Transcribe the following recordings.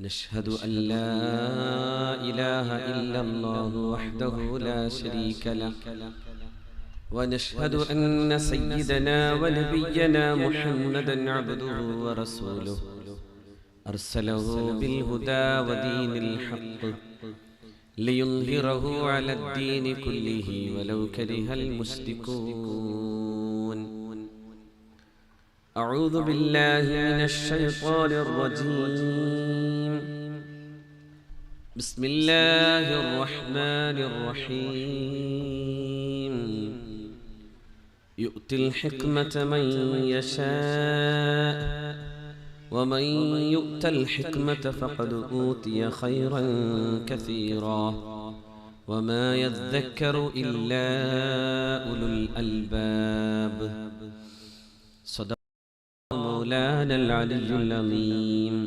نشهد أن لا إله إلا الله وحده لا شريك له ونشهد أن سيدنا ونبينا محمدا عبده ورسوله أرسله بالهدى ودين الحق ليظهره على الدين كله ولو كره المشركون. أعوذ بالله من الشيطان الرجيم. بسم الله الرحمن الرحيم. يؤتي الحكمة من يشاء ومن يؤت الحكمة فقد أوتي خيرا كثيرا وما يذكر إلا أولو الألباب. صدق مولانا العلي العظيم.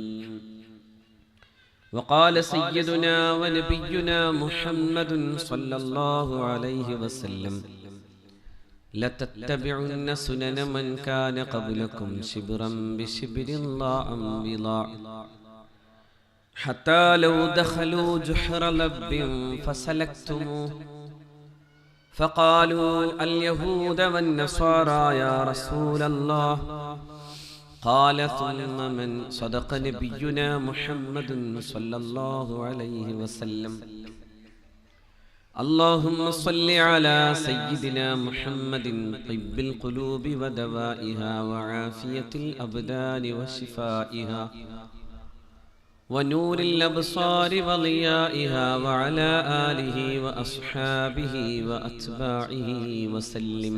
وقال سيدنا ونبينا محمد صلى الله عليه وسلم: لتتبعن سنن من كان قبلكم شبرا بشبر ضاعا بضاع حتى لو دخلوا جحر لب فسلكتموه فقالوا اليهود والنصارى يا رسول الله. قال ثم من؟ صدق نبينا محمد صلى الله عليه وسلم. اللهم صل على سيدنا محمد طب القلوب ودوائها وعافية الأبدان وشفائها ونور الأبصار وضيائها وعلى آله وأصحابه وأتباعه وسلم.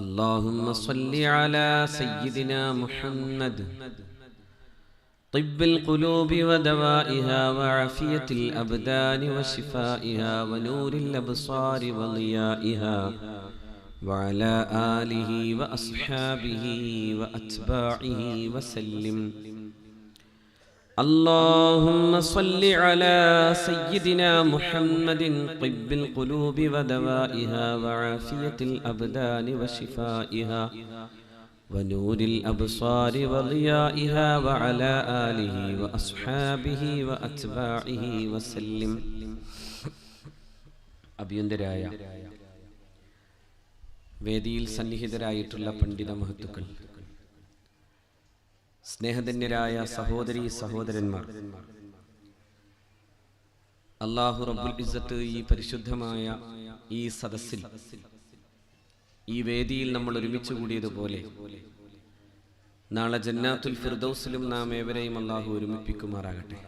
اللهم صل على سيدنا محمد طب القلوب ودوائها وعافية الأبدان وشفائها ونور الأبصار وضيائها وعلى آله وأصحابه وأتباعه وسلم. اللهم صل على سيدنا محمد طب القلوب ودوائها وعافية الأبدان وشفائها ونور الأبصار وضيائها وعلى آله وأصحابه وأتباعه وسلم. അഭിയന്തരായ വേദിയിൽ സന്നിഹിതരായിട്ടുള്ള പണ്ഡിത മഹത്തുക്കൾ, സ്നേഹധന്യരായ സഹോദരീ സഹോദരന്മാർ, അല്ലാഹു റബ്ബുൽ ഇസ്സത്ത് ഈ പരിശുദ്ധമായ ഈ സദസ്സിൽ, ഈ വേദിയിൽ നമ്മൾ ഒരുമിച്ച് കൂടിയതുപോലെ നാളെ ജന്നാത്തുൽ ഫിർദൗസിലും നാം ഏവരെയും അല്ലാഹു ഒരുമിപ്പിക്കുമാറാകട്ടെ.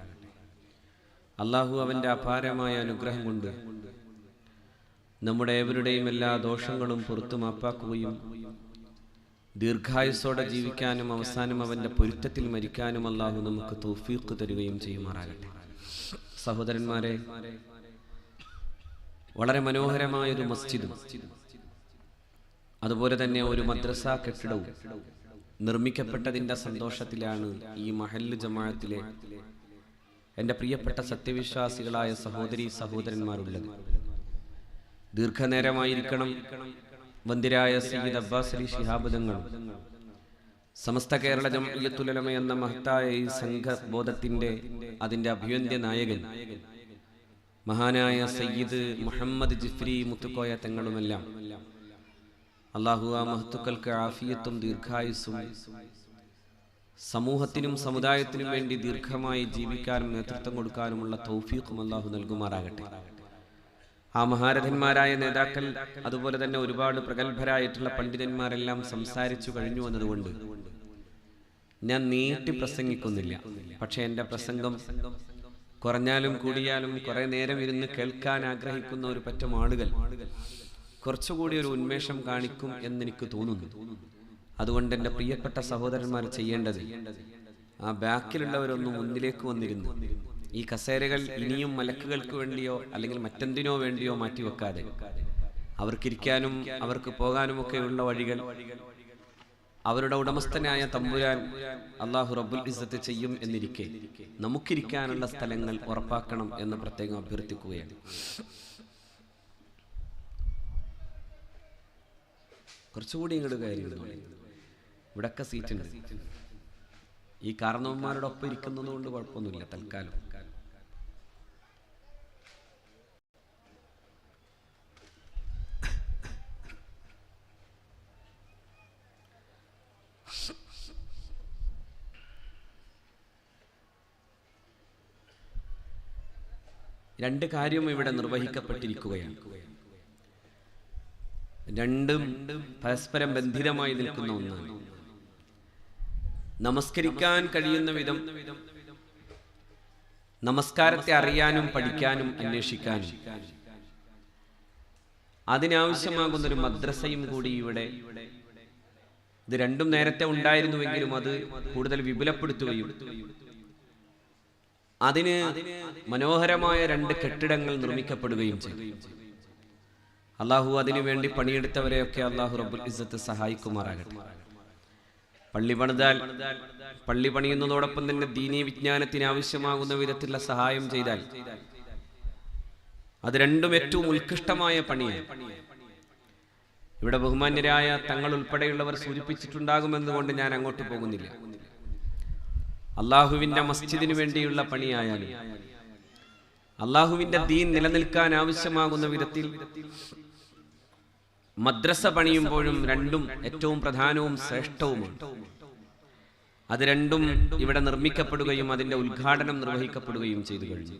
അല്ലാഹു അവൻ്റെ അപാരമായ അനുഗ്രഹം കൊണ്ട് നമ്മുടെ ഏവരുടെയും എല്ലാ ദോഷങ്ങളും പുറത്തു മാപ്പാക്കുകയും ദീർഘായുസ്സോടെ ജീവിക്കാനും അവസാനം അവൻ്റെ പൊരുത്തത്തിൽ മരിക്കാനും അല്ലാഹു നമുക്ക് തൗഫീഖ് തരുകയും ചെയ്യുമാറാകട്ടെ. സഹോദരന്മാരെ, വളരെ മനോഹരമായൊരു മസ്ജിദും അതുപോലെ തന്നെ ഒരു മദ്രസ കെട്ടിടവും നിർമ്മിക്കപ്പെട്ടതിൻ്റെ സന്തോഷത്തിലാണ് ഈ മഹല്ല് ജമാഅത്തിലെ എൻ്റെ പ്രിയപ്പെട്ട സത്യവിശ്വാസികളായ സഹോദരീ സഹോദരന്മാരുള്ളത്. ദീർഘനേരമായിരിക്കണം വന്ദിരായ സയ്യിദ് അബ്ബാസ് അലി ശിഹാബ് തങ്ങളും സമസ്ത കേരള ജംഇയ്യത്തുൽ ഉലമ എന്ന മഹത്തായ ഈ സംഘബോധത്തിൻ്റെ അതിൻ്റെ അഭിവന്ദ്യ നായകൻ മഹാനായ സയ്യിദ് മുഹമ്മദ് ജിഫ്രി മുത്തുക്കോയ തങ്ങളുമെല്ലാം അല്ലാഹു ആ മഹത്തുക്കൾക്ക് ആഫിയത്തും ദീർഘായുസ്സും സമൂഹത്തിനും സമുദായത്തിനും വേണ്ടി ദീർഘമായി ജീവിക്കാനും നേതൃത്വം കൊടുക്കാനുമുള്ള തൗഫീഖും അല്ലാഹു നൽകുമാറാകട്ടെ. ആ മഹാരഥന്മാരായ നേതാക്കൾ, അതുപോലെ തന്നെ ഒരുപാട് പ്രഗത്ഭരായിട്ടുള്ള പണ്ഡിതന്മാരെല്ലാം സംസാരിച്ചു കഴിഞ്ഞു എന്നതുകൊണ്ട് ഞാൻ നീട്ടി പ്രസംഗിക്കുന്നില്ല. പക്ഷെ എൻ്റെ പ്രസംഗം കുറഞ്ഞാലും കൂടിയാലും കുറെ നേരം ഇരുന്ന് കേൾക്കാൻ ആഗ്രഹിക്കുന്ന ഒരു പറ്റം ആളുകൾ കുറച്ചുകൂടി ഒരു ഉന്മേഷം കാണിക്കും എന്നെനിക്ക് തോന്നുന്നു. അതുകൊണ്ട് എൻ്റെ പ്രിയപ്പെട്ട സഹോദരന്മാർ ചെയ്യേണ്ടത്, ആ ബാക്കിലുള്ളവരൊന്ന് മുന്നിലേക്ക് വന്നിരുന്നു ഈ കസേരകൾ ഇനിയും മലക്കുകൾക്ക് വേണ്ടിയോ അല്ലെങ്കിൽ മറ്റെന്തിനോ വേണ്ടിയോ മാറ്റിവെക്കാതെ അവർക്കിരിക്കാനും അവർക്ക് പോകാനുമൊക്കെയുള്ള വഴികൾ അവരുടെ ഉടമസ്ഥനായ തമ്പുരാൻ അല്ലാഹു റബ്ബുൽ ഇസ്സത്ത് ചെയ്യും എന്നിരിക്കെ നമുക്കിരിക്കാനുള്ള സ്ഥലങ്ങൾ ഉറപ്പാക്കണം എന്ന് പ്രത്യേകം അഭ്യർത്ഥിക്കുകയാണ്. കുറച്ചുകൂടി ഇങ്ങോട്ട് കയറിയിരുന്നു. ഇവിടൊക്കെ സീറ്റുണ്ട്. ഈ കാരണവന്മാരോടൊപ്പം ഇരിക്കുന്നത് കൊണ്ട് കുഴപ്പമൊന്നുമില്ല തൽക്കാലം. രണ്ട് കാര്യം ഇവിടെ നിർവഹിക്കപ്പെട്ടിരിക്കുകയാണ്. രണ്ടും പരസ്പരം ബന്ധിതമായി നിൽക്കുന്ന ഒന്നാണ്. നമസ്കരിക്കാൻ കഴിയുന്ന വിധം നമസ്കാരത്തെ അറിയാനും പഠിക്കാനും അന്വേഷിക്കാനും അതിനാവശ്യമാകുന്നൊരു മദ്രസയും കൂടി ഇവിടെ. ഇത് രണ്ടും നേരത്തെ ഉണ്ടായിരുന്നുവെങ്കിലും അത് കൂടുതൽ വിപുലപ്പെടുത്തുകയും അതിന് മനോഹരമായ 2 കെട്ടിടങ്ങൾ നിർമ്മിക്കപ്പെടുകയും ചെയ്തു. അള്ളാഹു അതിനു വേണ്ടി പണിയെടുത്തവരെയൊക്കെ അള്ളാഹു റബ്ബുൽ ഇസ്സത്ത് സഹായിക്കുമാറാകട്ടെ. പള്ളി പണിതാൽ പള്ളി പണിയുന്നതോടൊപ്പം തന്നെ ദീനീ വിജ്ഞാനത്തിന് ആവശ്യമാകുന്ന വിധത്തിലുള്ള സഹായം ചെയ്താൽ അത് രണ്ടും ഏറ്റവും ഉത്കൃഷ്ടമായ പണിയാണ്. ഇവിടെ ബഹുമാന്യരായ തങ്ങൾ ഉൾപ്പെടെയുള്ളവർ സൂചിപ്പിച്ചിട്ടുണ്ടാകുമെന്നുകൊണ്ട് ഞാൻ അങ്ങോട്ട് പോകുന്നില്ല. അള്ളാഹുവിന്റെ മസ്ജിദിന് വേണ്ടിയുള്ള പണിയായാലും അള്ളാഹുവിന്റെ ദീൻ നിലനിൽക്കാൻ ആവശ്യമാകുന്ന വിധത്തിൽ മദ്രസ പണിയുമ്പോഴും രണ്ടും ഏറ്റവും പ്രധാനവും ശ്രേഷ്ഠവുമാണ്. അത് രണ്ടും ഇവിടെ നിർമ്മിക്കപ്പെടുകയും അതിന്റെ ഉദ്ഘാടനം നിർവഹിക്കപ്പെടുകയും ചെയ്തു കഴിഞ്ഞു.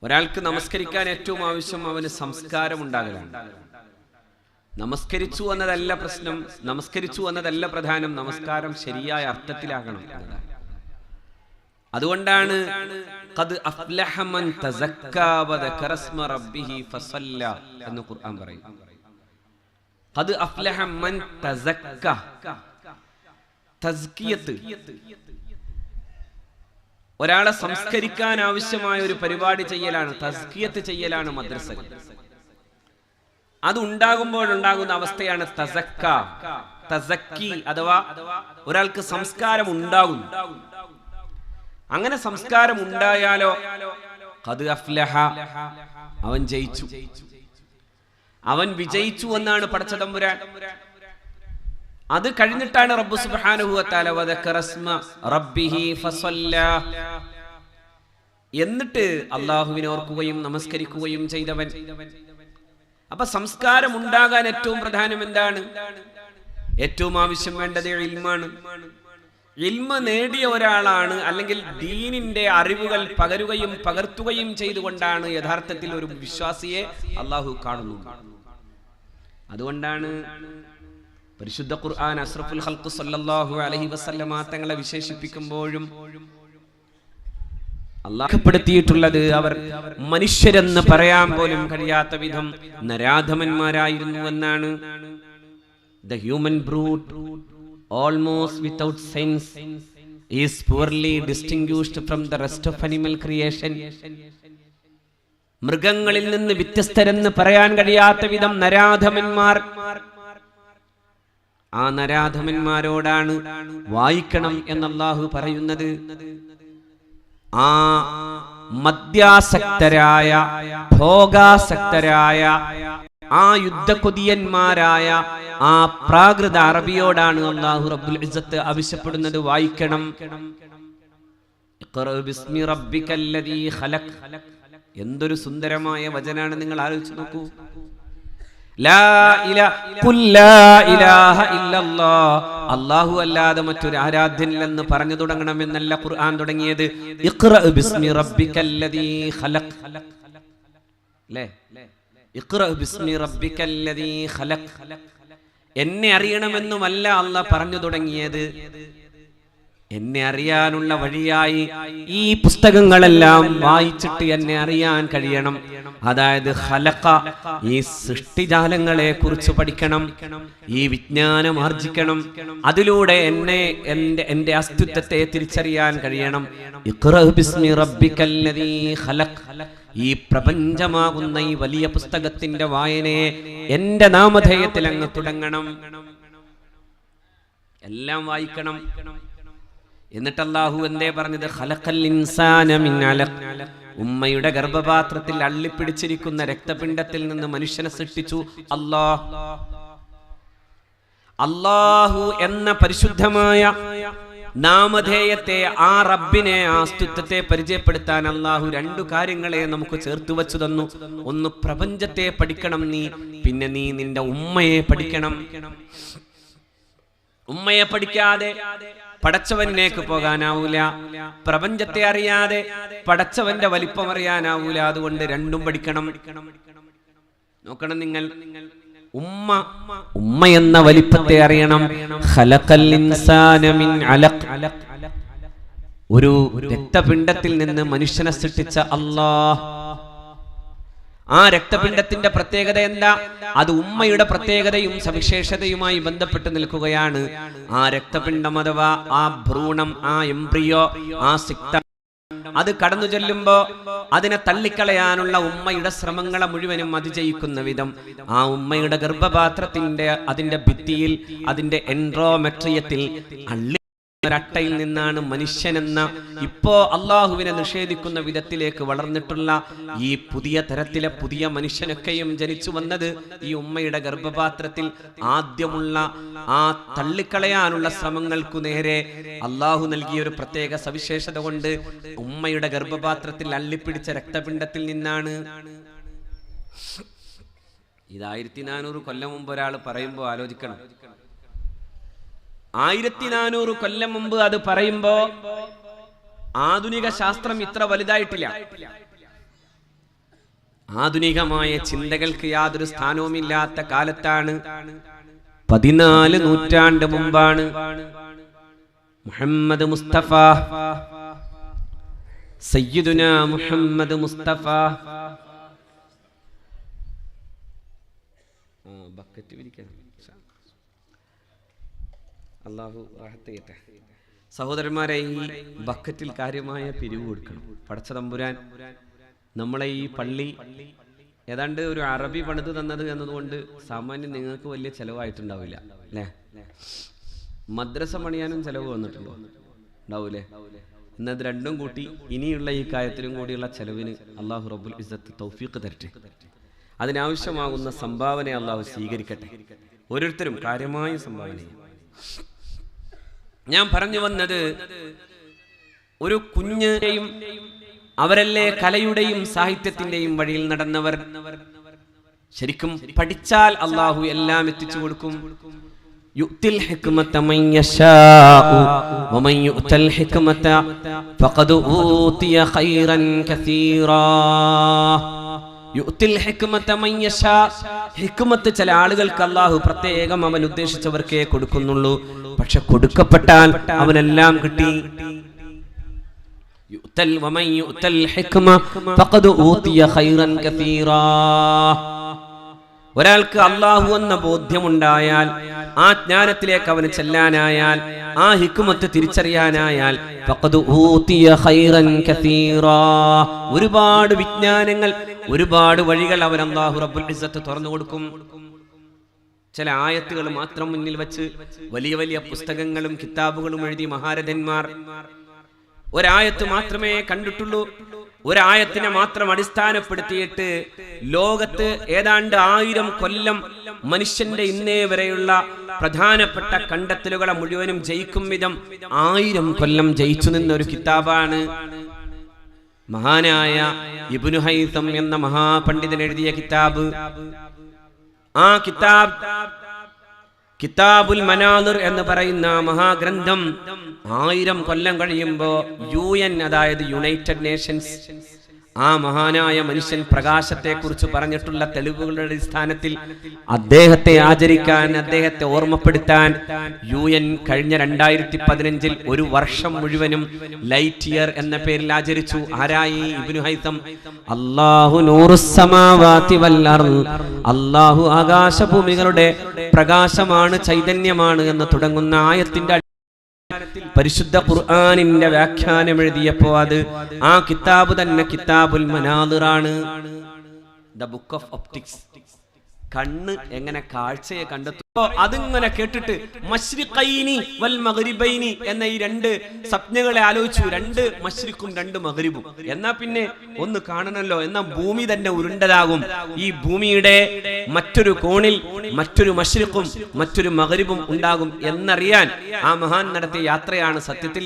ഒരാൾക്ക് നമസ്കരിക്കാൻ ഏറ്റവും ആവശ്യം അവന് സംസ്കാരം ഉണ്ടാകലാണ്. നമസ്കരിച്ചു എന്നതല്ല പ്രശ്നം, നമസ്കരിച്ചു എന്നതല്ല പ്രധാനം, നമസ്കാരം ശരിയായ അർത്ഥത്തിലാകണം എന്നതാണ്. അതുകൊണ്ടാണ് ഖദ് അഫ്ലഹ മൻ തസക്കാ വദകറ സ്മ റബ്ബിഹി ഫസല്ല എന്ന് ഖുർആൻ പറയും. ഖദ് അഫ്ലഹ മൻ തസക്ക, തസ്കിയത്ത്, ഒരാളെ സംസ്കരിക്കാൻ ആവശ്യമായ ഒരു പരിപാടി ചെയ്യലാണ്, തസ്കിയത്ത് ചെയ്യലാണ് മദ്രസകൾ. അതുണ്ടാകുമ്പോഴുണ്ടാകുന്ന അവസ്ഥയാണ് തസക്ക, തസക്കി, അഥവാ ഒരാൾക്ക് സംസ്കാരം ഉണ്ടാകും. അങ്ങനെ സംസ്കാരം ഉണ്ടായാലോ ഖദ് അഫ്ലഹ, അവൻ ജയിച്ചു, അവൻ വിജയിച്ചു എന്നാണ് പടച്ചതമ്പുരാൻ. അത് കഴിഞ്ഞിട്ടാണ് റബ്ബ് സുബ്ഹാനഹു വ തആല വദക്കറ സ്മ റബ്ബിഹി ഫസല്ല, എന്നിട്ട് അല്ലാഹുവിനെ ഓർക്കുകയും നമസ്കരിക്കുകയും ചെയ്തവൻ. അപ്പൊ സംസ്കാരം ഉണ്ടാകാൻ ഏറ്റവും പ്രധാനം എന്താണ്? ഏറ്റവും ആവശ്യം വേണ്ടത് ഇൽമാണ്. ഇൽമ നേടിയ ഒരാളാണ്, അല്ലെങ്കിൽ ദീനിന്റെ അറിവുകൾ പകരുകയും പകർത്തുകയും ചെയ്തുകൊണ്ടാണ് യഥാർത്ഥത്തിൽ ഒരു വിശ്വാസിയെ അല്ലാഹു കാണുന്നത്. അതുകൊണ്ടാണ് പരിശുദ്ധ ഖുർആൻ അഷ്റഫുൽ ഖൽഖ് സല്ലല്ലാഹു അലൈഹി വസല്ലമ തങ്ങളെ വിശേഷിപ്പിക്കുമ്പോഴും അല്ലാഹപ്പെടുത്തിയിട്ടുള്ളത് അവർ മനുഷ്യരെന്ന് പറയാൻ പോലും കഴിയാത്ത വിധം നരാധമന്മാരായിരുന്നു എന്നാണ്. The human brute, almost without sense, is poorly distinguished from the rest of animal creation. മൃഗങ്ങളിൽ നിന്ന് വ്യത്യസ്തരെന്ന് പറയാൻ കഴിയാത്ത വിധം നരാധമന്മാർ. ആ നരാധമന്മാരോടാണ് വായിക്കണം എന്ന് അല്ലാഹു പറയുന്നത്. ആ മദ്യാസക്തരായ, ഭോഗാസക്തരായ, ആ യുദ്ധകൊതിയന്മാരായ ആ പ്രാകൃത അറബിയോടാണ് അല്ലാഹു റബ്ബുൽ ഇസ്സത്ത് ആവശ്യപ്പെടുന്നത്, വായിക്കണം. ഇഖ്റ ബിസ്മി റബ്ബിക്കല്ലദീ ഖലഖ്. എന്തൊരു സുന്ദരമായ വചനാണ്, നിങ്ങൾ ആലോചിച്ച് നോക്കൂ. ലാ ഇലാഹ ഇല്ലല്ലാഹ്, അല്ലാഹു അല്ലാതെ മറ്റൊരു ആരാധ്യനില്ലെന്ന് പറഞ്ഞു തുടങ്ങണമെന്നല്ല ഖുർആൻ തുടങ്ങിയത്. ഇഖ്റ ബിസ്മി റബ്ബിക്കല്ലദീ ഖലഖ്, അല്ലേ? ഇഖ്റ ബിസ്മി റബ്ബിക്കല്ലദീ ഖലഖ്. എന്നെ അറിയണമെന്നുമല്ല അല്ലാഹ് പറഞ്ഞു തുടങ്ങിയത്. എന്നെ അറിയാനുള്ള വഴിയായി ഈ പുസ്തകങ്ങളെല്ലാം വായിച്ചിട്ട് എന്നെ അറിയാൻ കഴിയണം. അതായത് ഖലഖ, ഈ സൃഷ്ടിജാലങ്ങളെ കുറിച്ച് പഠിക്കണം, ഈ വിജ്ഞാനം ആർജിക്കണം. അതിലൂടെ എന്റെ അസ്തിത്വത്തെ തിരിച്ചറിയാൻ കഴിയണം. ഇഖ്റ ബിസ്മി റബ്ബിക്കല്ലദീ ഖലഖ്. ഈ പ്രപഞ്ചമാകുന്ന ഈ വലിയ പുസ്തകത്തിന്റെ വായനയെ എന്റെ നാമധേയത്തിൽ അങ്ങ് തുടങ്ങണം. എല്ലാം വായിക്കണം. എന്നിട്ട് അല്ലാഹു എന്തേ പറഞ്ഞത്? ഖലഖൽ ഇൻസാന മിൻ അലഖ്. ഉമ്മയുടെ ഗർഭപാത്രത്തിൽ അള്ളിപ്പിടിച്ചിരിക്കുന്ന രക്തപിണ്ഡത്തിൽ നിന്ന് മനുഷ്യനെ സൃഷ്ടിച്ചു അല്ലാഹു എന്ന പരിശുദ്ധമായ നാമധേയത്തെ, ആ റബ്ബിനെ, ആ അസ്തിത്വത്തെ പരിചയപ്പെടുത്താൻ അള്ളാഹു 2 കാര്യങ്ങളെ നമുക്ക് ചേർത്ത് വെച്ചു തന്നു. ഒന്ന്, പ്രപഞ്ചത്തെ പഠിക്കണം നീ, പിന്നെ നീ നിന്റെ ഉമ്മയെ പഠിക്കണം. ഉമ്മയെ പഠിക്കാതെ പടച്ചവനിലേക്ക് പോകാനാവൂല, പ്രപഞ്ചത്തെ അറിയാതെ പടച്ചവന്റെ വലിപ്പം അറിയാനാവൂല. അതുകൊണ്ട് 2ഉം പഠിക്കണം. നോക്കണം നിങ്ങൾ, ഉമ്മ എന്ന വലിപ്പത്തെ അറിയണം. ഖലഖൽ ഇൻസാന മിൻ അലഖ്, ഒരു രക്തപിണ്ഡത്തിൽ നിന്ന് മനുഷ്യനെ സൃഷ്ടിച്ച അല്ലാഹ്. ആ രക്തപിണ്ഡത്തിന്റെ പ്രത്യേകത എന്താ? അത് ഉമ്മയുടെ പ്രത്യേകതയും സവിശേഷതയുമായി ബന്ധപ്പെട്ട് നിൽക്കുകയാണ്. ആ രക്തപിണ്ഡം അഥവാ ആ ഭ്രൂണം, ആ എംബ്രിയോ, ആ സിക്ത, അത് കടന്നു ചെല്ലുമ്പോ അതിനെ തള്ളിക്കളയാനുള്ള ഉമ്മയുടെ ശ്രമങ്ങളെ മുഴുവനും അതിജയിക്കുന്ന വിധം ആ ഉമ്മയുടെ ഗർഭപാത്രത്തിന്റെ അതിന്റെ ഭിത്തിയിൽ, അതിന്റെ എൻഡ്രോമെട്രിയത്തിൽ ഒരട്ടയിൽ നിന്നാണ് മനുഷ്യനെന്ന ഇപ്പോ അള്ളാഹുവിനെ നിഷേധിക്കുന്ന വിധത്തിലേക്ക് വളർന്നിട്ടുള്ള ഈ പുതിയ തരത്തിലെ പുതിയ മനുഷ്യനൊക്കെയും ജനിച്ചു വന്നത് ഈ ഉമ്മയുടെ ഗർഭപാത്രത്തിൽ. ആദ്യമുള്ള ആ തള്ളിക്കളയാനുള്ള ശ്രമങ്ങൾക്കു നേരെ അള്ളാഹു നൽകിയ ഒരു പ്രത്യേക സവിശേഷത കൊണ്ട് ഉമ്മയുടെ ഗർഭപാത്രത്തിൽ അള്ളിപ്പിടിച്ച രക്തപിണ്ഡത്തിൽ നിന്നാണ്. ഇത് 1400 കൊല്ലം മുമ്പ് ഒരാൾ പറയുമ്പോൾ ആലോചിക്കണം. 1400 കൊല്ലം മുമ്പ് അത് പറയുമ്പോ ആധുനിക ശാസ്ത്രം ഇത്ര വലുതായിട്ടില്ല. ആധുനികമായ ചിന്തകൾക്ക് യാതൊരു സ്ഥാനവുമില്ലാത്ത കാലത്താണ്. 14 നൂറ്റാണ്ട് മുമ്പാണ് മുഹമ്മദ് മുസ്തഫ, സയ്യിദുന മുഹമ്മദ് മുസ്തഫ, ബക്കറ്റ് വിരിക്കണം, അല്ലാഹു റാഹത്ത് ചെയ്യട്ടെ. സഹോദരന്മാരെ, ഈ ബക്കറ്റിൽ കാര്യമായ പിരിവ് കൊടുക്കണം. പടച്ച തമ്പുരാൻ നമ്മളെ ഈ പള്ളി ഏതാണ്ട് ഒരു അറബി പണിത് തന്നത് എന്നതുകൊണ്ട് സാമാന്യം നിങ്ങൾക്ക് വലിയ ചെലവായിട്ടുണ്ടാവില്ല അല്ലേ? മദ്രസ പണിയാനും ചെലവ് വന്നിട്ടുണ്ടോ? ഉണ്ടാവൂലേ? എന്നത് 2ഉം കൂട്ടി ഇനിയുള്ള ഈ കാര്യത്തിലും കൂടിയുള്ള ചെലവിന് അള്ളാഹു റബ്ബുൽ ഇസ്സത്ത് തൗഫീഖ് തരട്ടെ. അതിനാവശ്യമാകുന്ന സംഭാവന അള്ളാഹു സ്വീകരിക്കട്ടെ. ഓരോരുത്തരും കാര്യമായ സംഭാവന. ഞാൻ പറഞ്ഞു വന്നത്, ഒരു കുഞ്ഞിനെയും അവരല്ലേ കലയുടെയും സാഹിത്യത്തിന്റെയും വഴിയിൽ നടന്നവർ. ശരിക്കും പഠിച്ചാൽ അള്ളാഹു എല്ലാം എത്തിച്ചു കൊടുക്കും. യുത്തിൽ ഹിക്മത മൻ യശാഉ വമൻ യുതൽ ഹിക്മത ഫഖദ് ഊതിയ ഖൈറൻ കസീറാ. യുത്തിൽ ഹിക്മത മൻ യശാ, ഹിക്മത്ത് ചില ആളുകൾക്ക് അള്ളാഹു പ്രത്യേകം അവൻ ഉദ്ദേശിച്ചവർക്കേ കൊടുക്കുന്നുള്ളൂ. പക്ഷെ കൊടുക്കപ്പെട്ടാൽ അവനെല്ലാം കിട്ടി. യുതൽ വമൻ യുതൽ ഹിക്മ ഫഖദ് ഊതിയ ഖൈറൻ കസീറാ. ഒരാൾക്ക് അള്ളാഹു എന്ന ബോധ്യമുണ്ടായാൽ, ആ ജ്ഞാനത്തിലേക്ക് അവന് ചെല്ലാനായാൽ, ആ ഹിക്മത്ത് തിരിച്ചറിയാനായാൽ, ഫഖദ് ഊതിയ ഖൈറൻ കസീറാ, ഒരുപാട് വിജ്ഞാനങ്ങൾ, ഒരുപാട് വഴികൾ അവൻ അല്ലാഹു റബ്ബുൽ ഇസ്സത്ത് തുറന്നു കൊടുക്കും. ചില ആയത്തുകൾ മാത്രം മുന്നിൽ വെച്ച് വലിയ വലിയ പുസ്തകങ്ങളും കിതാബുകളും എഴുതി മഹാരഥന്മാർ ഒരായത്ത് മാത്രമേ കണ്ടിട്ടുള്ളൂ. ഒരായത്തിനെ മാത്രം അടിസ്ഥാനപ്പെടുത്തിയിട്ട് ലോകത്ത് ഏതാണ്ട് 1000 കൊല്ലം മനുഷ്യന്റെ ഇന്നേ വരെയുള്ള പ്രധാനപ്പെട്ട കണ്ടെത്തലുകളെ മുഴുവനും ജയിക്കും വിധം 1000 കൊല്ലം ജയിച്ചു നിന്ന ഒരു കിതാബാണ് മഹാനായ ഇബ്നു ഹൈസം എന്ന മഹാപണ്ഡിതൻ എഴുതിയ കിതാബ്. ആ കിതാബ് കിതാബുൽ മനാദിർ എന്ന് പറയുന്ന മഹാഗ്രന്ഥം 1000 കൊല്ലം കഴിയുമ്പോ UN, അതായത് യുണൈറ്റഡ് നേഷൻസ്, ആ മഹാനായ മനുഷ്യൻ പ്രകാശത്തെ കുറിച്ച് പറഞ്ഞിട്ടുള്ള തെളിവുകളുടെ അടിസ്ഥാനത്തിൽ അദ്ദേഹത്തെ ആചരിക്കാൻ, അദ്ദേഹത്തെ ഓർമ്മപ്പെടുത്താൻ UN കഴിഞ്ഞ 2015 ഒരു വർഷം മുഴുവനും ലൈറ്റ് ഇയർ എന്ന പേരിൽ ആചരിച്ചു. ആരായി? ഇബ്നു ഹൈസം. അല്ലാഹു നൂറുസ് സമാവാതി വൽ അർള്, അല്ലാഹു ആകാശഭൂമികളുടെ പ്രകാശമാണ്, ചൈതന്യമാണ് എന്ന് തുടങ്ങുന്ന ആയത്തിന്റെ പരിശുദ്ധ ഖുർആനിന്റെ വ്യാഖ്യാനം എഴുതിയപ്പോ അത് ആ കിതാബ് തന്നെ കിതാബുൽ മനാദിറാണ്, ദ ബുക്ക് ഓഫ് ഒപ്റ്റിക്സ്. കണ്ണ് എങ്ങനെ കാഴ്ചയെ കണ്ടെത്തും. അതിങ്ങനെ കേട്ടിട്ട് മശ്രിഖൈനി വൽ മഗ്രിബൈനി എന്ന ഈ രണ്ട് സ്വപ്നങ്ങളെ ആലോചിച്ചു. രണ്ട് മശ്രിഖും രണ്ട് മഗ്രിബും. എന്നാ പിന്നെ ഒന്ന് കാണണമല്ലോ, എന്നാ ഭൂമി തന്നെ ഉരുണ്ടതാകും. ഈ ഭൂമിയുടെ മറ്റൊരു കോണിൽ മറ്റൊരു മശ്രിഖും മറ്റൊരു മഗ്രിബും ഉണ്ടാകും എന്നറിയാൻ ആ മഹാൻ നടത്തിയ യാത്രയാണ് സത്യത്തിൽ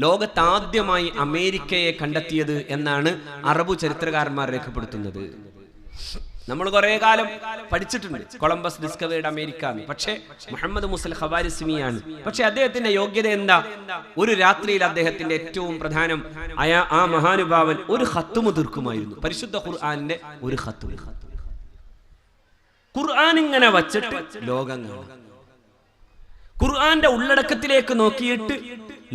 ലോകത്താദ്യമായി അമേരിക്കയെ കണ്ടെത്തിയത് എന്നാണ് അറബ് ചരിത്രകാരന്മാർ രേഖപ്പെടുത്തുന്നത്. നമ്മൾ കുറെ കാലം പഠിച്ചിട്ടുണ്ട് കൊളംബസ് ഡിസ്കവേർഡ് അമേരിക്ക. പക്ഷേ മുഹമ്മദ് മുസൽ ഖവാരിസ്മിയാണ്. പക്ഷെ അദ്ദേഹത്തിന്റെ യോഗ്യത എന്താ? ഒരു രാത്രിയിൽ അദ്ദേഹത്തിന്റെ ഏറ്റവും പ്രധാനം ആ മഹാനുഭാവൻ ഒരു ഖത്തുമ് തീർക്കുമായിരുന്നു. പരിശുദ്ധ ഖുർആനിന്റെ ഒരു ഖത്തുമ്. ഖുർആൻ ഇങ്ങനെ വച്ചിട്ട് ലോകം കാണും. ഖുർആന്റെ ഉള്ളടക്കത്തിലേക്ക് നോക്കിയിട്ട്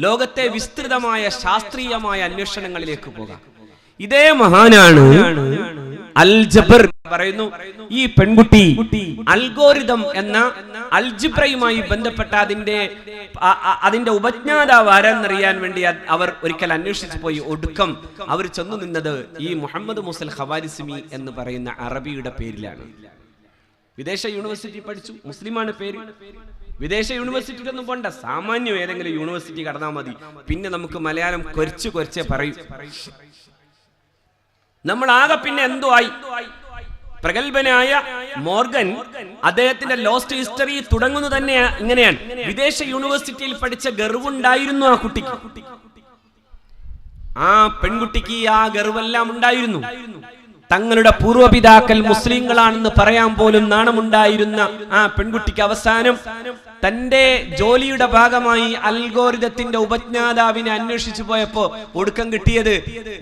ലോകത്തെ വിസ്തൃതമായ ശാസ്ത്രീയമായ അന്വേഷണങ്ങളിലേക്ക് പോകാം. ഇതേ മഹാനാണ് അൽജബർ പറയുന്നു, ഈ പെൺകുട്ടി അൽഗോരിതം എന്ന അൽജിബ്രയുമായി ബന്ധപ്പെട്ട അതിന്റെ ഉപജ്ഞാതാവ് ആരെന്നറിയാൻ വേണ്ടി അവർ ഒരിക്കൽ അന്വേഷിച്ചു പോയി. ഒടുക്കം അവർ ചെന്നു നിന്നത് ഈ മുഹമ്മദ് മുസൽ ഖവാരിസ്മി എന്ന് പറയുന്ന അറബിയുടെ പേരിലാണ്. വിദേശ യൂണിവേഴ്സിറ്റി പഠിച്ചു, മുസ്ലിമാണ് പേര്. വിദേശ യൂണിവേഴ്സിറ്റിയിലൊന്നും പോണ്ട, സാമാന്യം ഏതെങ്കിലും യൂണിവേഴ്സിറ്റി കടന്നാൽ മതി. പിന്നെ നമുക്ക് മലയാളം കൊരച്ചേ പറയും. നമ്മൾ ആകെ പിന്നെ എന്തോ ആയി. പ്രഗത്ഭനായ മോർഗൻ അദ്ദേഹത്തിന്റെ ലോസ്റ്റ് ഹിസ്റ്ററി തുടങ്ങുന്നത് തന്നെ ഇങ്ങനെയാണ്. വിദേശ യൂണിവേഴ്സിറ്റിയിൽ പഠിച്ച ഗർവുണ്ടായിരുന്നു ആ കുട്ടിക്ക്. ആ പെൺകുട്ടിക്ക് ആ ഗർവെല്ലാം ഉണ്ടായിരുന്നു. തങ്ങളുടെ പൂർവ്വപിതാക്കൾ മുസ്ലിങ്ങളാണെന്ന് പറയാൻ പോലും നാണമുണ്ടായിരുന്ന ആ പെൺകുട്ടിക്ക് അവസാനം തന്റെ ജോലിയുടെ ഭാഗമായി അൽഗോരിതത്തിന്റെ ഉപജ്ഞാതാവിനെ അന്വേഷിച്ചു പോയപ്പോ ഒടുക്കം കിട്ടിയത്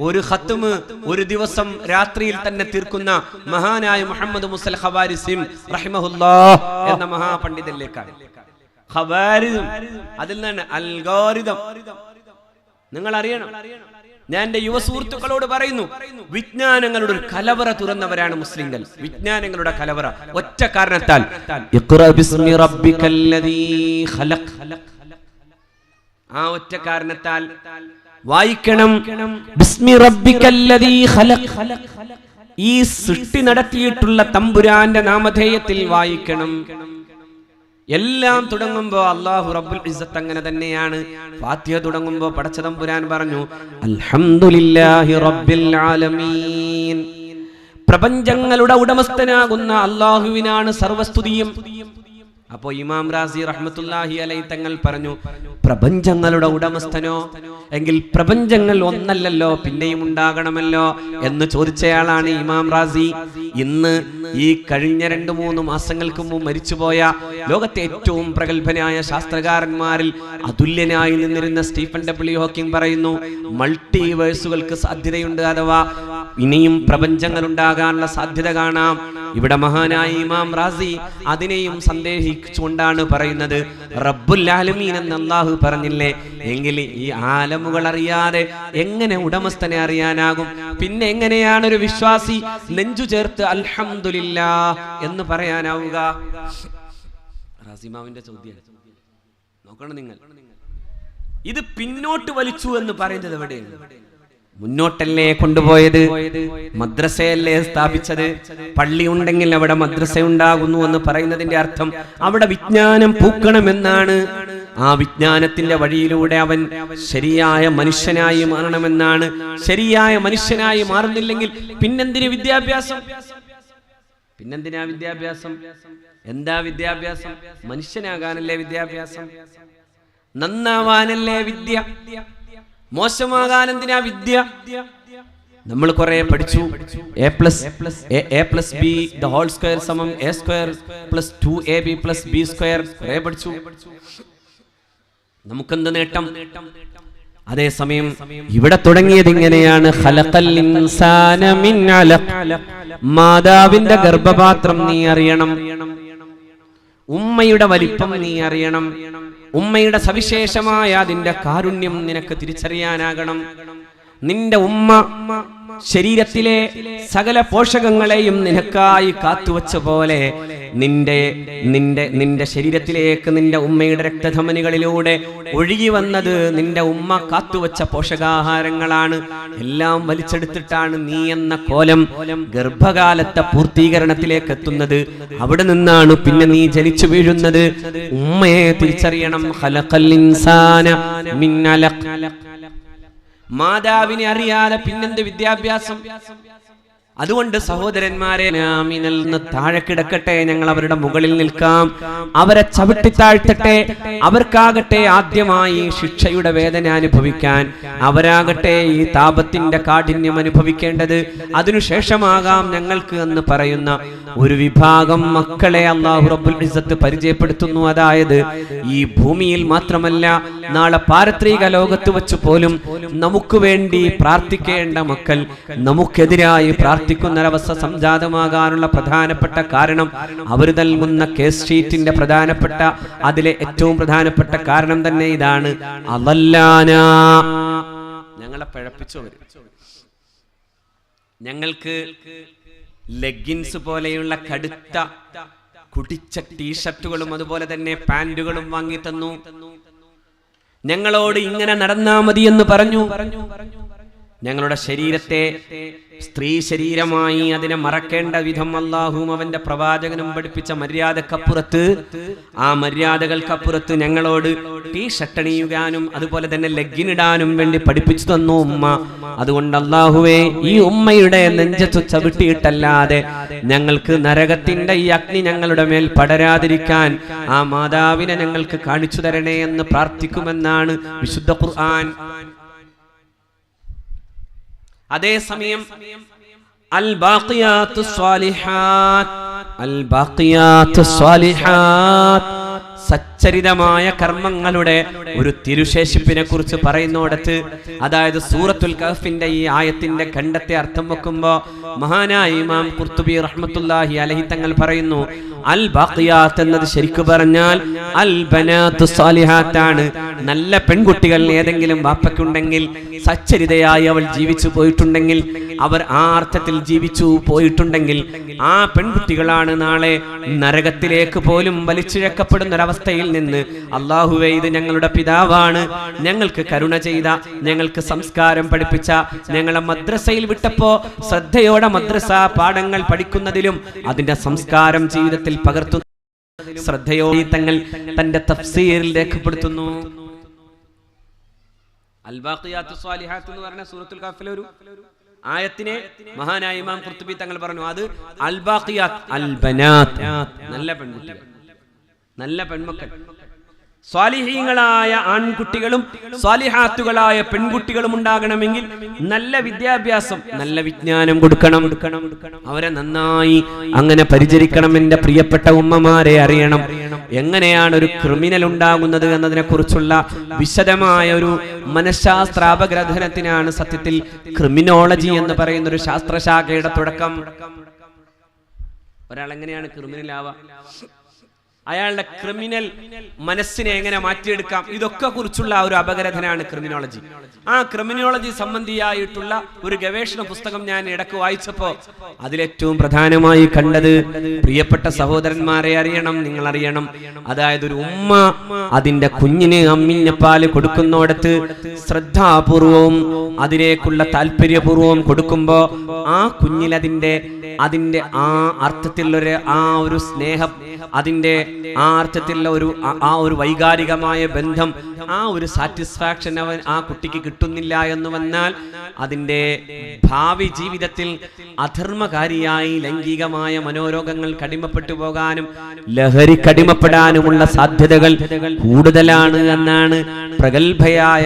ഒരു ഖത്തുമ് ഒരു ദിവസം രാത്രിയിൽ തന്നെ തീർക്കുന്ന മഹാനായ മുഹമ്മദ് മുസൽ ഖവാരിസിം റഹിമഹുല്ലാഹ് എന്ന മഹാപണ്ഡിതനിലേക്കാണ്. ഖവാരിസം, അതിൽ നിന്നാണ് അൽഗോരിതം. നിങ്ങൾ അറിയണം, ഞാൻ എന്റെ യുവ സുഹൃത്തുക്കളോട് പറയുന്നു, വിജ്ഞാനങ്ങളുടെ ഒരു കലവറ തുറന്നവരാണ് മുസ്ലിങ്ങൾ. വിജ്ഞാനങ്ങളുടെ കലവറ. ഒറ്റ കാരണത്താൽ ആ ഒറ്റ കാരണത്താൽ വായിക്കണം. ബിസ്മി റബ്ബിക്കല്ലദീ ഖലഖ്. ഈ സൃഷ്ടി നടത്തിയിട്ടുള്ള തമ്പുരാന്റെ നാമധേയത്തിൽ വായിക്കണം. എല്ലാം തുടങ്ങുമ്പോ അല്ലാഹു റബ്ബുൽ ഇസ്സത്ത് അങ്ങനെ തന്നെയാണ്. ഫാത്തിഹ തുടങ്ങുമ്പോ പടച്ച തമ്പുരാൻ പറഞ്ഞു അൽഹംദുലില്ലാഹി റബ്ബിൽ ആലമീൻ. പ്രപഞ്ചങ്ങളുടെ ഉടമസ്ഥനാകുന്ന അല്ലാഹുവിനാണ് സർവസ്തുതിയും. അപ്പോ ഇമാം റാസി റഹ്മത്തുള്ളാഹി അലൈഹി തങ്ങൾ പറഞ്ഞു, പ്രപഞ്ചങ്ങളുടെ ഉടമസ്ഥനോ? എങ്കിൽ പ്രപഞ്ചങ്ങൾ ഒന്നല്ലല്ലോ, പിന്നെയും ഉണ്ടാകണമല്ലോ എന്ന് ചോദിച്ചയാളാണ് ഇമാം റാസി. ഇന്ന് ഈ കഴിഞ്ഞ 2-3 മാസങ്ങൾക്ക് മുമ്പ് മരിച്ചുപോയ ലോകത്തെ ഏറ്റവും പ്രഗത്ഭനായ ശാസ്ത്രകാരന്മാരിൽ അതുല്യനായി നിന്നിരുന്ന സ്റ്റീഫൻ ഡബ്ല്യു ഹോക്കിംഗ് പറയുന്നു, മൾട്ടിവേഴ്സുകൾക്ക് സാധ്യതയുണ്ട്, അഥവാ ഇനിയും പ്രപഞ്ചങ്ങൾ ഉണ്ടാകാനുള്ള സാധ്യത കാണാം. ഇവിടെ മഹാനായ ഇമാം റാസി അതിനെയും സന്ദേഹിച്ചുകൊണ്ടാണ് പറയുന്നത്, റബ്ബുൽ ആലമീൻ എന്ന് അല്ലാഹു പറഞ്ഞില്ലേ, എങ്കിൽ ഈ ആലമുകൾ അറിയാതെ എങ്ങനെ ഉടമസ്ഥനെ അറിയാനാകും? പിന്നെ എങ്ങനെയാണ് ഒരു വിശ്വാസി നെഞ്ചു ചേർത്ത് അൽഹംദുലില്ലാഹ് എന്ന് പറയാനാവുക? റാസിമാവിന്റെ ചോദ്യം നോക്കണം നിങ്ങൾ. ഇത് പിന്നോട്ട് വലിച്ചു എന്ന് പറയുന്നത് എവിടെയാണ്? മുന്നോട്ടല്ലേ കൊണ്ടുപോയത്? മദ്രസയല്ലേ സ്ഥാപിച്ചത്? പള്ളി ഉണ്ടെങ്കിൽ അവിടെ മദ്രസ ഉണ്ടാകുന്നു എന്ന് പറയുന്നതിന്റെ അർത്ഥം അവിടെ വിജ്ഞാനം പൂക്കണമെന്നാണ്. ആ വിജ്ഞാനത്തിന്റെ വഴിയിലൂടെ അവൻ ശരിയായ മനുഷ്യനായി മാറണമെന്നാണ്. ശരിയായ മനുഷ്യനായി മാറുന്നില്ലെങ്കിൽ പിന്നെന്തിന് വിദ്യാഭ്യാസം? പിന്നെന്തിനാ വിദ്യാഭ്യാസം? എന്താ വിദ്യാഭ്യാസം? മനുഷ്യനാകാനല്ലേ വിദ്യാഭ്യാസം? നന്നാവാനല്ലേ വിദ്യ? മോശമാകാൻ എന്തിനാ വിദ്യ? നമ്മൾ കുറെ പഠിച്ചു. a plus b the whole square സമം a square plus 2ab plus b square കുറെ പഠിച്ചു. നമുക്കെന്ത് നേട്ടം? അതേസമയം ഇവിടെ തുടങ്ങിയത് ഇങ്ങനെയാണ്, ഖലഖൽ ഇൻസാന മിൻ അലഖ്. മാതാവിന്റെ ഗർഭപാത്രം നീ അറിയണം, ഉമ്മയുടെ വലിപ്പം നീ അറിയണം, ഉമ്മയുടെ സവിശേഷമായ അതിന്റെ കാരുണ്യം നിനക്ക് തിരിച്ചറിയാനാകണം. നിന്റെ ഉമ്മ ശരീരത്തിലെ സകല പോഷകങ്ങളെയും നിനക്കായി കാത്തുവച്ച പോലെ നിന്റെ ശരീരത്തിലേക്ക് നിന്റെ ഉമ്മയുടെ രക്തധമനികളിലൂടെ ഒഴുകി വന്നത് നിന്റെ ഉമ്മ കാത്തുവച്ച പോഷകാഹാരങ്ങളാണ്. എല്ലാം വലിച്ചെടുത്തിട്ടാണ് നീ എന്ന കോലം ഗർഭകാലത്തെ പൂർത്തീകരണത്തിലേക്ക് എത്തുന്നത്. അവിടെ നിന്നാണ് പിന്നെ നീ ജനിച്ചു വീഴുന്നത്. ഉമ്മയെ തിരിച്ചറിയണം. ഖലഖൽ ഇൻസാന മിൻ അലഖ്. മാതാവിനെ അറിയാതെ പിന്നെന്ത് വിദ്യാഭ്യാസം? അതുകൊണ്ട് സഹോദരന്മാരെ, നാമിനൽ നിന്ന് താഴെ കിടക്കട്ടെ, ഞങ്ങൾ അവരുടെ മുകളിൽ നിൽക്കാം, അവരെ ചവിട്ടി താഴ്ത്തട്ടെ. അവർക്കാകട്ടെ ആദ്യമായി ശിക്ഷയുടെ വേദന അനുഭവിക്കാൻ, അവരാകട്ടെ ഈ താപത്തിന്റെ കാഠിന്യം അനുഭവിക്കേണ്ടത്. അതിനുശേഷമാകാം ഞങ്ങൾക്ക് എന്ന് പറയുന്ന ഒരു വിഭാഗം മക്കളെ അല്ലാഹു റബ്ബുൽ ഇസ്സത്ത് പരിചയപ്പെടുത്തുന്നു. അതായത് ഈ ഭൂമിയിൽ മാത്രമല്ല, നാളെ പാരത്രിക ലോകത്ത് വെച്ച് പോലും നമുക്ക് വേണ്ടി പ്രാർത്ഥിക്കേണ്ട മക്കൾ നമുക്കെതിരായി പ്രാർത്ഥിക്കുന്നൊരവസ്ഥ സംജാതമാകാനുള്ള പ്രധാനപ്പെട്ട കാരണം അവർ നൽകുന്ന കേസ് ഷീറ്റിന്റെ പ്രധാനപ്പെട്ട അതിലെ ഏറ്റവും പ്രധാനപ്പെട്ട കാരണം തന്നെ ഇതാണ്. അദല്ലാന, ഞങ്ങളെ പിഴപ്പിച്ചു. അവർ ഞങ്ങൾക്ക് ലെഗിൻസ് പോലെയുള്ള കടുത്ത കുടിച്ച ടീഷർട്ടുകളും അതുപോലെ തന്നെ പാന്റുകളും വാങ്ങി തന്നു. ഞങ്ങളോട് ഇങ്ങനെ നടന്നാ മതി എന്ന് പറഞ്ഞു. ഞങ്ങളുടെ ശരീരത്തെ സ്ത്രീ ശരീരമായി അതിനെ മറക്കേണ്ട വിധം അല്ലാഹുവും അവന്റെ പ്രവാചകനും പഠിപ്പിച്ച മര്യാദക്കപ്പുറത്ത്, ആ മര്യാദകൾക്കപ്പുറത്ത് ഞങ്ങളോട് ടീഷർട്ട് അണിയുവാനും അതുപോലെ തന്നെ ലെഗിനിടാനും വേണ്ടി പഠിപ്പിച്ചു തന്നു ഉമ്മ. അതുകൊണ്ട് അല്ലാഹുവേ, ഈ ഉമ്മയുടെ നെഞ്ചത്തു ചവിട്ടിയിട്ടല്ലാതെ ഞങ്ങൾക്ക് നരകത്തിന്റെ ഈ അഗ്നി ഞങ്ങളുടെ മേൽ പടരാതിരിക്കാൻ ആ മാതാവിനെ ഞങ്ങൾക്ക് കാണിച്ചു തരണേ എന്ന് പ്രാർത്ഥിക്കുമെന്നാണ് വിശുദ്ധ ഖുർആൻ. അതേസമയം അൽ ബാഖിയാത്തുസ് സ്വാലിഹാത്ത് സച്ചരിതമായ കർമ്മങ്ങളുടെ ഒരു തിരുശേഷിപ്പിനെ കുറിച്ച് പറയുന്നിടത്ത്, അതായത് സൂറത്തുൽ കഹ്ഫിന്റെ ഈ ആയത്തിന്റെ ഖണ്ഡത്തെ അർത്ഥം വെക്കുമ്പോൾ മഹാനായ ഇമാം ഖുർത്തുബി റഹ്മത്തുള്ളാഹി അലൈഹി തങ്ങൾ പറയുന്നു, അൽ ബാഖിയാത്ത് എന്നത് ശരിക്കു പറഞ്ഞാൽ അൽ ബനാത്തു സാലിഹാത്താണ്. നല്ല പെൺകുട്ടികൾ ഏതെങ്കിലും വാപ്പയ്ക്കുണ്ടെങ്കിൽ, സച്ചരിതയായി അവൾ ജീവിച്ചു പോയിട്ടുണ്ടെങ്കിൽ, അവർ ആ അർത്ഥത്തിൽ ജീവിച്ചു പോയിട്ടുണ്ടെങ്കിൽ, ആ പെൺകുട്ടികളാണ് നാളെ നരകത്തിലേക്ക് പോലും വലിച്ചിഴക്കപ്പെടുന്ന ഒരവസ്ഥയിൽ നിന്ന് അല്ലാഹുവേ, ഇത് ഞങ്ങളുടെ പിതാവാണ്, ഞങ്ങൾക്ക് കരുണ ചെയ്ത, ഞങ്ങൾക്ക് സംസ്കാരം പഠിപ്പിച്ച, ഞങ്ങളെ മദ്രസയിൽ വിട്ടപ്പോ ശ്രദ്ധയോടെ മദ്രസ പാഠങ്ങൾ പഠിക്കുന്നതിലും അതിന്റെ സംസ്കാരം ജീവിതത്തിൽ പകർത്തുന്ന ശ്രദ്ധയോടെ തങ്ങൾ തന്റെ തഫ്സീറിൽ രേഖപ്പെടുത്തുന്നു. അൽ ബാഖിയാത്തു സ്വാലിഹാത്ത് എന്ന് പറഞ്ഞ സൂറത്തുൽ കഹ്ഫിലെ ഒരു ആയത്തിനെ മഹാനായ ഇമാം ഖുർത്തുബി തങ്ങൾ പറഞ്ഞു, അത് അൽ ബാഖിയാത്ത് അൽ ബനാത്ത്, നല്ല പെൺകുട്ടികൾ, നല്ല പെൺമക്കൾ, സ്വാലിഹീങ്ങളായ ആൺകുട്ടികളും സ്വാലിഹാത്തുകളായ പെൺകുട്ടികളും ഉണ്ടാകണമെങ്കിൽ നല്ല വിദ്യാഭ്യാസം, നല്ല വിജ്ഞാനം കൊടുക്കണം. അവരെ നന്നായി അങ്ങനെ പരിചരിക്കണം. എന്റെ പ്രിയപ്പെട്ട ഉമ്മമാരെ അറിയണം, എങ്ങനെയാണ് ഒരു ക്രിമിനൽ ഉണ്ടാകുന്നത് എന്നതിനെ കുറിച്ചുള്ള വിശദമായ ഒരു മനഃശാസ്ത്ര അപഗ്രഥനത്തിനാണ് സത്യത്തിൽ ക്രിമിനോളജി എന്ന് പറയുന്ന ഒരു ശാസ്ത്രശാഖയുടെ തുടക്കം. ഒരാൾ എങ്ങനെയാണ് ക്രിമിനൽ ആവുക, അയാളുടെ ക്രിമിനൽ മനസ്സിനെ എങ്ങനെ മാറ്റിയെടുക്കാം, ഇതൊക്കെ കുറിച്ചുള്ള ഒരു അപഗ്രഥനാണ് ക്രിമിനോളജി. ആ ക്രിമിനോളജി സംബന്ധിയായിട്ടുള്ള ഒരു ഗവേഷണ പുസ്തകം ഞാൻ ഇടയ്ക്ക് വായിച്ചപ്പോ അതിലേറ്റവും പ്രധാനമായി കണ്ടത്, പ്രിയപ്പെട്ട സഹോദരന്മാരെ അറിയണം, നിങ്ങൾ അറിയണം, അതായത് ഒരു ഉമ്മ അതിന്റെ കുഞ്ഞിന് അമ്മിഞ്ഞപ്പാല് കൊടുക്കുന്നോടത്ത് ശ്രദ്ധാപൂർവവും അതിലേക്കുള്ള താല്പര്യപൂർവവും കൊടുക്കുമ്പോ ആ കുഞ്ഞിൽ അതിന്റെ ആ അർത്ഥത്തിലുള്ള ആ ഒരു സ്നേഹം, അതിന്റെ ആ അർത്ഥത്തിലുള്ള ഒരു വൈകാരികമായ ബന്ധം, ആ ഒരു സാറ്റിസ്ഫാക്ഷൻ ആ കുട്ടിക്ക് കിട്ടുന്നില്ല എന്ന് വന്നാൽ അതിന്റെ ഭാവി ജീവിതത്തിൽ അധർമ്മകാരിയായി ലൈംഗികമായ മനോരോഗങ്ങൾ കടിമപ്പെട്ടു പോകാനും ലഹരി കടിമപ്പെടാനുമുള്ള സാധ്യതകൾ കൂടുതലാണ് എന്നാണ് പ്രഗത്ഭയായ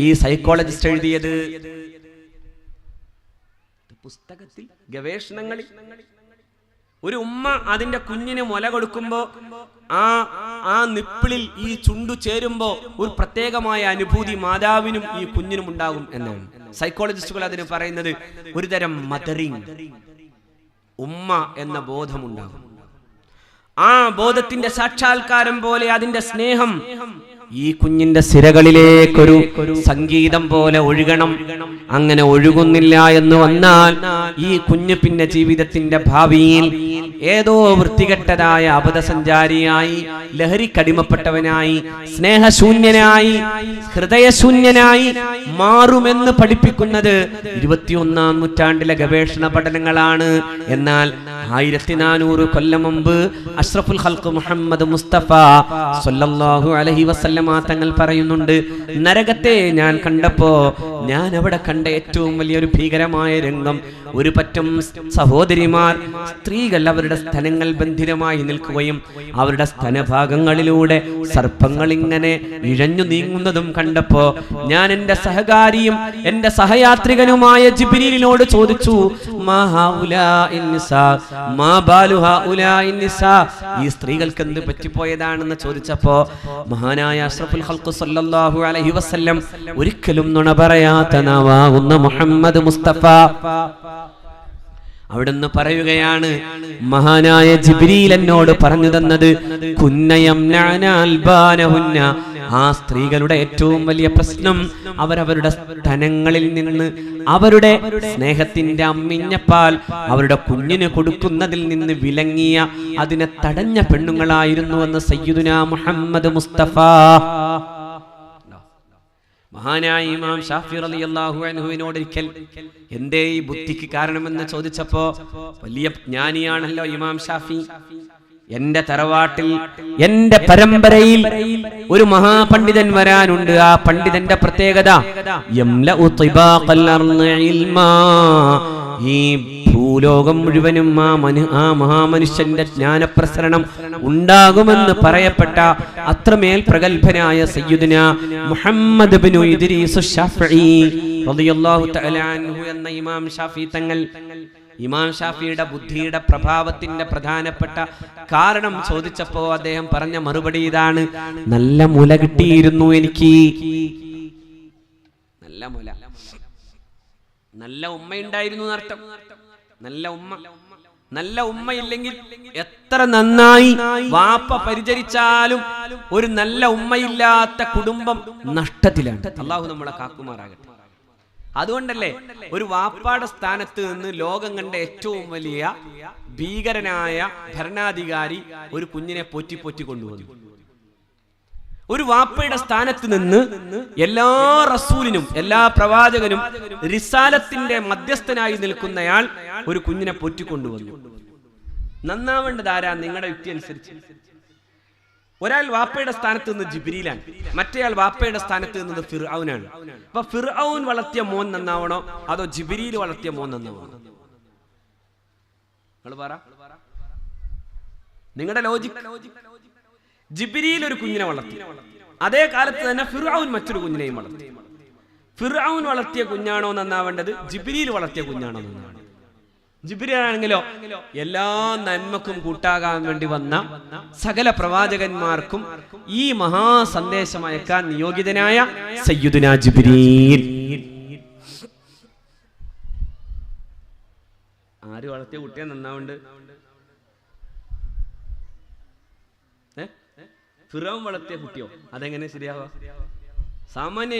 ഈ സൈക്കോളജിസ്റ്റ് എഴുതിയത്. പുസ്തകത്തിൽ, ഗവേഷണങ്ങളിൽ ഒരു ഉമ്മ അതിന്റെ കുഞ്ഞിന് മുല കൊടുക്കുമ്പോ ആ നിപ്പിളിൽ ഈ ചുണ്ടു ചേരുമ്പോ ഒരു പ്രത്യേകമായ അനുഭൂതി മാതാവിനും ഈ കുഞ്ഞിനും ഉണ്ടാകും എന്നാണ് സൈക്കോളജിസ്റ്റുകൾ അതിന് പറയുന്നത്. ഒരു തരം മദറിങ്, ഉമ്മ എന്ന ബോധമുണ്ടാകും. ആ ബോധത്തിന്റെ സാക്ഷാത്കാരം പോലെ അതിന്റെ സ്നേഹം ഈ കുഞ്ഞിന്റെ സിരകളിലേക്കൊരു സംഗീതം പോലെ ഒഴുകണം. അങ്ങനെ ഒഴുകുന്നില്ല എന്ന് വന്നാൽ ഈ കുഞ്ഞ് പിന്നെ ജീവിതത്തിന്റെ ഭാവിയിൽ ഏതോ വൃത്തികെട്ടതായ അബദ്ധസഞ്ചാരിയായി, ലഹരിക്കടിമപ്പെട്ടവനായി, സ്നേഹശൂന്യനായി, ഹൃദയശൂന്യനായി മാറുമെന്ന് പഠിപ്പിക്കുന്നത് 21-ാം നൂറ്റാണ്ടിലെ ഗവേഷണ പഠനങ്ങളാണ്. എന്നാൽ 1400 കൊല്ലം മുമ്പ് അഷ്റഫുൽ ഖൽഖ് മുഹമ്മദ് മുസ്തഫ സ്വല്ലല്ലാഹു അലൈഹി വസല്ലമ തങ്ങൾ പറയുന്നുണ്ട്, നരകത്തെ ഞാൻ കണ്ടപ്പോ ഞാൻ അവിടെ കണ്ട ഏറ്റവും വലിയൊരു ഭീകരമായ രംഗം, ഒരു പറ്റം സഹോദരിമാർ, സ്ത്രീകൾ അവരുടെ സ്തനങ്ങൾ ബന്ധിരമായി നിൽക്കുകയും അവരുടെ സ്തനഭാഗങ്ങളിലൂടെ സർപ്പങ്ങൾ ഇങ്ങനെ ഇഴഞ്ഞു നീങ്ങുന്നതും കണ്ടപ്പോ ഞാൻ എൻ്റെ സഹകാരിയും എൻ്റെ സഹയാത്രികനുമായ ജിബ്രീലിനോട് ചോദിച്ചു, ഈ സ്ത്രീകൾക്ക് എന്ത് പറ്റിപ്പോയതാണെന്ന് ചോദിച്ചപ്പോ മഹാനായ അഷ്റഫുൽ ഖൽഖ് സ്വല്ലല്ലാഹു അലൈഹി വസല്ലം ഒരിക്കലും നുണ പറയാത്ത നാവാകുന്ന മുഹമ്മദ് മുസ്തഫ അവിടുന്ന് പറയുകയാണ്, മഹാനായ ജിബ്രീൽ എന്നോട് പറഞ്ഞു തന്നത്, ആ സ്ത്രീകളുടെ ഏറ്റവും വലിയ പ്രശ്നം അവരവരുടെ സ്തനങ്ങളിൽ നിന്ന് അവരുടെ സ്നേഹത്തിന്റെ അമ്മിഞ്ഞപ്പാൽ അവരുടെ കുഞ്ഞിന് കൊടുക്കുന്നതിൽ നിന്ന് വിലങ്ങിയ, അതിനെ തടഞ്ഞ പെണ്ണുങ്ങളായിരുന്നുവെന്ന് സയ്യിദുനാ മുഹമ്മദ് മുസ്തഫ. മഹാനായ ഇമാം ഷാഫി റളിയല്ലാഹു അൻഹുവിനോട് ഒരിക്കൽ എന്തേ ഈ ബുദ്ധിക്ക് കാരണമെന്ന് ചോദിച്ചപ്പോ, വലിയ ജ്ഞാനിയാണല്ലോ ഇമാം ഷാഫി, എന്റെ തറവാട്ടിൽ എന്റെ പരമ്പരയിൽ ഒരു മഹാപണ്ഡിതൻ വരാനുണ്ട്. ആ പണ്ഡിതന്റെ പ്രത്യേകത ഈ ഭൂലോകം മുഴുവനും ആ മഹാമനുഷ്യന്റെ ജ്ഞാനപ്രസരണം ഉണ്ടാകുമെന്ന് പറയപ്പെട്ട അത്രമേൽ പ്രഗത്ഭനായ സയ്യിദുനാ മുഹമ്മദ് ഇബ്നു ഇദ്രീസ് ശാഫിഈ റളിയല്ലാഹു തആല അൻഹു എന്ന ഇമാം ഷാഫി തങ്ങൾ. ഇമാം ഷാഫിയുടെ ബുദ്ധിയുടെ പ്രഭാവത്തിന്റെ പ്രധാനപ്പെട്ട കാരണം ചോദിച്ചപ്പോ അദ്ദേഹം പറഞ്ഞ മറുപടി ഇതാണ്, നല്ല മുല കിട്ടിയിരുന്നു എനിക്ക്. നല്ല മുല, നല്ല ഉമ്മയുണ്ടായിരുന്നു എന്നർത്ഥം. നല്ല ഉമ്മയില്ലെങ്കിൽ എത്ര നന്നായി വാപ്പ പരിചരിച്ചാലും ഒരു നല്ല ഉമ്മയില്ലാത്ത കുടുംബം നഷ്ടത്തിലാണ്. അല്ലാഹു നമ്മളെ കാക്കുമാറാകട്ടെ. അതുകൊണ്ടല്ലേ ഒരു വാപ്പയുടെ സ്ഥാനത്ത് നിന്ന് ലോകം കണ്ട ഏറ്റവും വലിയ ഭീകരനായ ഭരണാധികാരി ഒരു കുഞ്ഞിനെ പോറ്റി കൊണ്ടുവന്നു. ഒരു വാപ്പയുടെ സ്ഥാനത്ത് നിന്ന് എല്ലാ റസൂലിനും എല്ലാ പ്രവാചകനും റിസാലത്തിന്റെ മധ്യസ്ഥനായി നിൽക്കുന്നയാൾ ഒരു കുഞ്ഞിനെ പോറ്റിക്കൊണ്ടുവന്നു. നന്നാവേണ്ടത് ആരാ? നിങ്ങളുടെ യുക്തി അനുസരിച്ച് ഒരാൾ വാപ്പയുടെ സ്ഥാനത്ത് നിന്ന് ജിബ്രീലാണ്, മറ്റേയാൾ വാപ്പയുടെ സ്ഥാനത്ത് നിന്നത് ഫിർഔനാണ്. അപ്പൊ ഫിർഔൻ വളർത്തിയ മോൻ നന്നാവണോ അതോ ജിബ്രീൽ വളർത്തിയ മോൻ നന്നാവണോ? നിങ്ങൾ പറ, നിങ്ങളുടെ ലോജിക്. ജിബ്രീൽ ഒരു കുഞ്ഞിനെ വളർത്തി, അതേ കാലത്ത് തന്നെ ഫിർഔൻ മറ്റൊരു കുഞ്ഞിനെയും വളർത്തി. ഫിർഔൻ വളർത്തിയ കുഞ്ഞാണോ നന്നാവേണ്ടത്, ജിബ്രീൽ വളർത്തിയ കുഞ്ഞാണോ നന്നാവേണ്ടത്? ജിബ്രീലാണെങ്കിലോ എല്ലാ നന്മക്കും കൂട്ടാകാൻ വേണ്ടി വന്ന സകല പ്രവാചകന്മാർക്കും ഈ മഹാസന്ദേശം അയക്കാൻ നിയോഗിതനായ സയ്യിദുനാ ജിബ്രീൽ. ആര് വളർത്തിയ കുട്ടിയെ നന്നാവുണ്ട്? ഫിറൗൻ വളർത്തിയ കുട്ടിയോ? അതെങ്ങനെ ശരിയാവാ? സാമാന്യ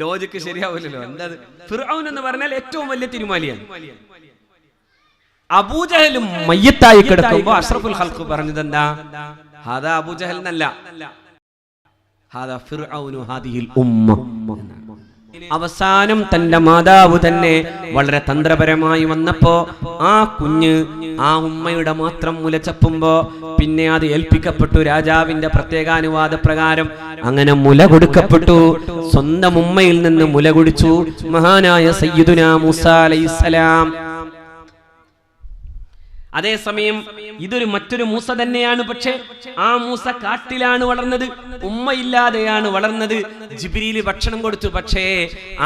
ലോജിക്ക് ശരിയാവില്ലല്ലോ. എന്താ ഫിറൗൻ എന്ന് പറഞ്ഞാൽ ഏറ്റവും വലിയ തിരുമാലിയാണ്. അബൂജഹലും മയ്യത്തായി കിടക്കുമ്പോ അഷ്റഫുൽ ഖൽഖ് പറഞ്ഞത് എന്താ? ഹാദാ അബൂജഹൽ എന്നല്ല, ഹാദാ ഫിർഔനു ഹാദിഹിൽ ഉമ്മ. അവസാനം തന്റെ മാതാവ് തന്നെ വളരെ തന്ത്രപരമായി വന്നപ്പോ ആ കുഞ്ഞ് ആ ഉമ്മയുടെ മാത്രം മുല ചപ്പുമ്പോ പിന്നെ അത് ഏൽപ്പിക്കപ്പെട്ടു രാജാവിന്റെ പ്രത്യേകാനുവാദ പ്രകാരം. അങ്ങനെ മുല കൊടുക്കപ്പെട്ടു. സ്വന്തം ഉമ്മയിൽ നിന്ന് മുല കുടിച്ചു മഹാനായ സയ്യിദുനാ മൂസാ അലൈഹിസ്സലാം. അതേസമയം ഇതൊരു മറ്റൊരു മൂസ തന്നെയാണ്. പക്ഷെ ആ മൂസ കാട്ടിലാണ് വളർന്നത്, ഉമ്മയില്ലാതെയാണ് വളർന്നത്. ജിബ്രീൽ ഭക്ഷണം കൊടുത്തു. പക്ഷേ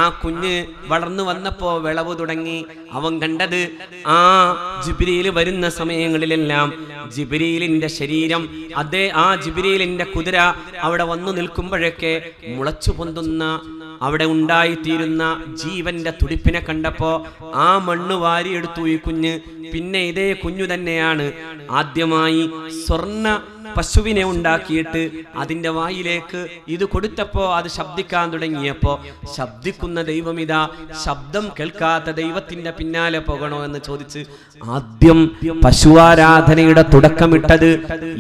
ആ കുഞ്ഞ് വളർന്നു വന്നപ്പോ വിളവ് തുടങ്ങി. അവൻ കണ്ടത് ആ ജിബ്രീൽ വരുന്ന സമയങ്ങളിലെല്ലാം ജിബ്രീലിന്റെ ശരീരം, ആ ജിബ്രീലിന്റെ കുതിര അവിടെ വന്നു നിൽക്കുമ്പോഴൊക്കെ മുളച്ചു പൊന്തുന്ന, അവിടെ ഉണ്ടായിത്തീരുന്ന ജീവന്റെ തുടിപ്പിനെ കണ്ടപ്പോ ആ മണ്ണ് വാരിയെടുത്തു ഈ കുഞ്ഞ്. പിന്നെ ഇതേ കുഞ്ഞു തന്നെയാണ് ആദ്യമായി സ്വർണ്ണ പശുവിനെ ഉണ്ടാക്കിയിട്ട് അതിൻ്റെ വായിലേക്ക് ഇത് കൊടുത്തപ്പോൾ അത് ശബ്ദിക്കാൻ തുടങ്ങിയപ്പോൾ ശബ്ദിക്കുന്ന ദൈവം ഇതാ, ശബ്ദം കേൾക്കാത്ത ദൈവത്തിന്റെ പിന്നാലെ പോകണോ എന്ന് ചോദിച്ച് ആദ്യം പശുവാരാധനയുടെ തുടക്കമിട്ടത്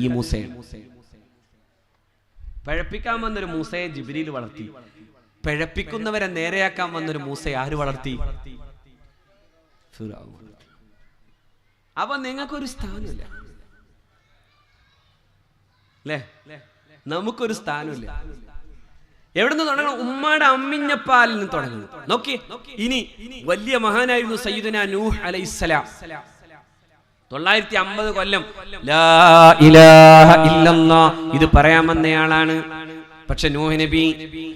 ഈ മൂസയാണ്. പഴപ്പിക്കാൻ വന്നൊരു മൂസയെ ജിബ്രീൽ വളർത്തി. പഴപ്പിക്കുന്നവരെ നേരെയാക്കാൻ വന്നൊരു മൂസയെ ആര് വളർത്തി? അപ്പൊ നിങ്ങൾക്കൊരു സ്ഥാനമില്ല അല്ലേ? നമുക്കൊരു സ്ഥാനമില്ല. എവിടുന്ന് തുടങ്ങണം? ഉമ്മയുടെ അമ്മിഞ്ഞപ്പാലിൽ നിന്ന് തുടങ്ങണം. നോക്കി, ഇനി വലിയ മഹാനായിരുന്നു സയ്യിദുനാ നൂഹ് അലൈഹിസ്സലാം. 950 കൊല്ലം ലാ ഇലാഹ ഇല്ലല്ലാഹ് ഇത് പറയാൻ വന്നയാളാണ്. പക്ഷെ നൂഹ് നബി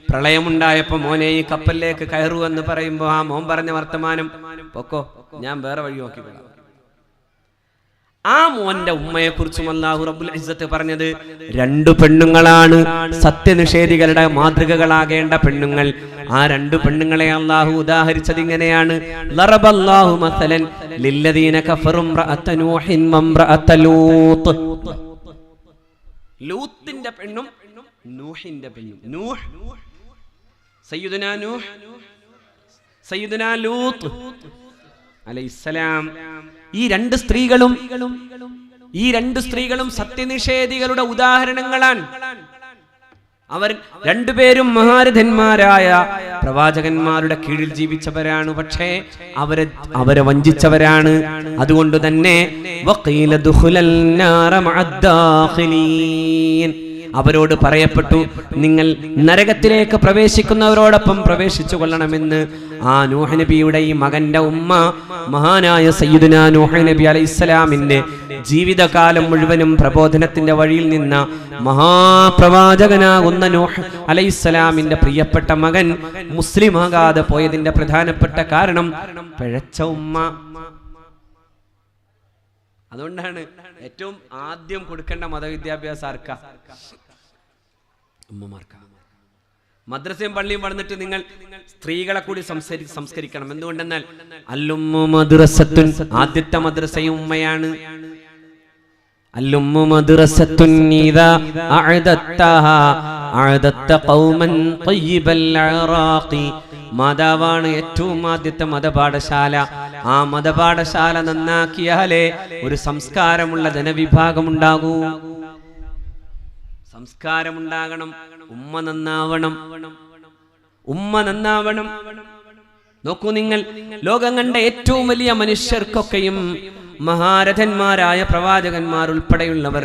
പ്രളയമുണ്ടായപ്പോ മോനെ ഈ കപ്പലിലേക്ക് കയറൂ എന്ന് പറയുമ്പോ ആ മോൻ പറഞ്ഞ വർത്തമാനം, പൊക്കോ, ഞാൻ വേറെ വഴി നോക്കിക്കൊള്ളാം. ആ മോന്റെ ഉമ്മയെ കുറിച്ചും അല്ലാഹു റബ്ബുൽ ഇസ്സത്ത് പറഞ്ഞത് 2 പെണ്ണുങ്ങളാണ് സത്യനിഷേധികളുടെ മാതൃകകളാകേണ്ട പെണ്ണുങ്ങൾ. ആ 2 പെണ്ണുങ്ങളെ അല്ലാഹു ഉദാഹരിച്ചത് ഇങ്ങനെയാണ്: ലറബല്ലാഹു മസലൻ ലില്ലദീന കഫറു ഇംറഅത നൂഹിൻ വംറഅത ലൂത്ത്. ലൂത്തിന്റെ പെണ്ണും നൂഹിന്റെ പെണ്ണും. നൂഹ് സയ്യിദുനാ നൂഹ്, സയ്യിദുനാ ലൂത്ത് അലൈഹിസ്സലാം. ഈ 2 സ്ത്രീകളും സത്യനിഷേധികളുടെ ഉദാഹരണങ്ങളാണ്. അവർ 2 പേരും മഹാരഥന്മാരായ പ്രവാചകന്മാരുടെ കീഴിൽ ജീവിച്ചവരാണ്. പക്ഷേ അവരെ വഞ്ചിച്ചവരാണ്. അതുകൊണ്ട് തന്നെ വഖീല ദുഖുലൻ നാറ മഅദ്ദാഖിലീൻ, അവരോട് പറയപ്പെട്ടു, നിങ്ങൾ നരകത്തിലേക്ക് പ്രവേശിക്കുന്നവരോടൊപ്പം പ്രവേശിച്ചു കൊള്ളണമെന്ന്. ആ നൂഹ് നബിയുടെ ഈ മകന്റെ ഉമ്മ മഹാനായ സയ്യിദുനാ നൂഹ് നബി അലൈഹിസ്സലാമിന്റെ ജീവിതകാലം മുഴുവനും പ്രബോധനത്തിന്റെ വഴിയിൽ നിന്ന മഹാപ്രവാചകനാകുന്ന നൂഹ് അലൈഹിസ്സലാമിന്റെ പ്രിയപ്പെട്ട മകൻ മുസ്ലിമാകാതെ പോയതിന്റെ പ്രധാനപ്പെട്ട കാരണം പിഴച്ച ഉമ്മ. അതുകൊണ്ടാണ് ഏറ്റവും ആദ്യം കൊടുക്കേണ്ട മതവിദ്യാഭ്യാസം ആർക്കാ? ഉമ്മമാർക്കാ. മദ്രസയും പള്ളിയും വളർന്നിട്ട് നിങ്ങൾ സ്ത്രീകളെ കൂടി സംസ്കരിക്കണം. എന്തുകൊണ്ടെന്നാൽ അല്ലുമ്മു മദ്രസത്തുൻ, ആദ്യത്തെ മദ്രസയും ഉമ്മയാണ്. അല്ലുമ്മു മദ്രസത്തുൻ ഇദാ അഅദത്തഹാ അഅദത്ത ഖൗമൻ ത്വയ്യിബൽ അറാഖി. മാതാവാണ് ഏറ്റവും ആദ്യത്തെ മതപാഠശാല. ആ മതപാഠശാല നന്നാക്കിയാലേ ഒരു സംസ്കാരമുള്ള ജനവിഭാഗമുണ്ടാകൂ. സംസ്കാരമുണ്ടാകണം. ഉമ്മ നന്നാവണം. നോക്കൂ, നിങ്ങൾ ലോകം കണ്ട ഏറ്റവും വലിയ മനുഷ്യർക്കൊക്കെയും മഹാരഥന്മാരായ പ്രവാചകന്മാർ ഉൾപ്പെടെയുള്ളവർ,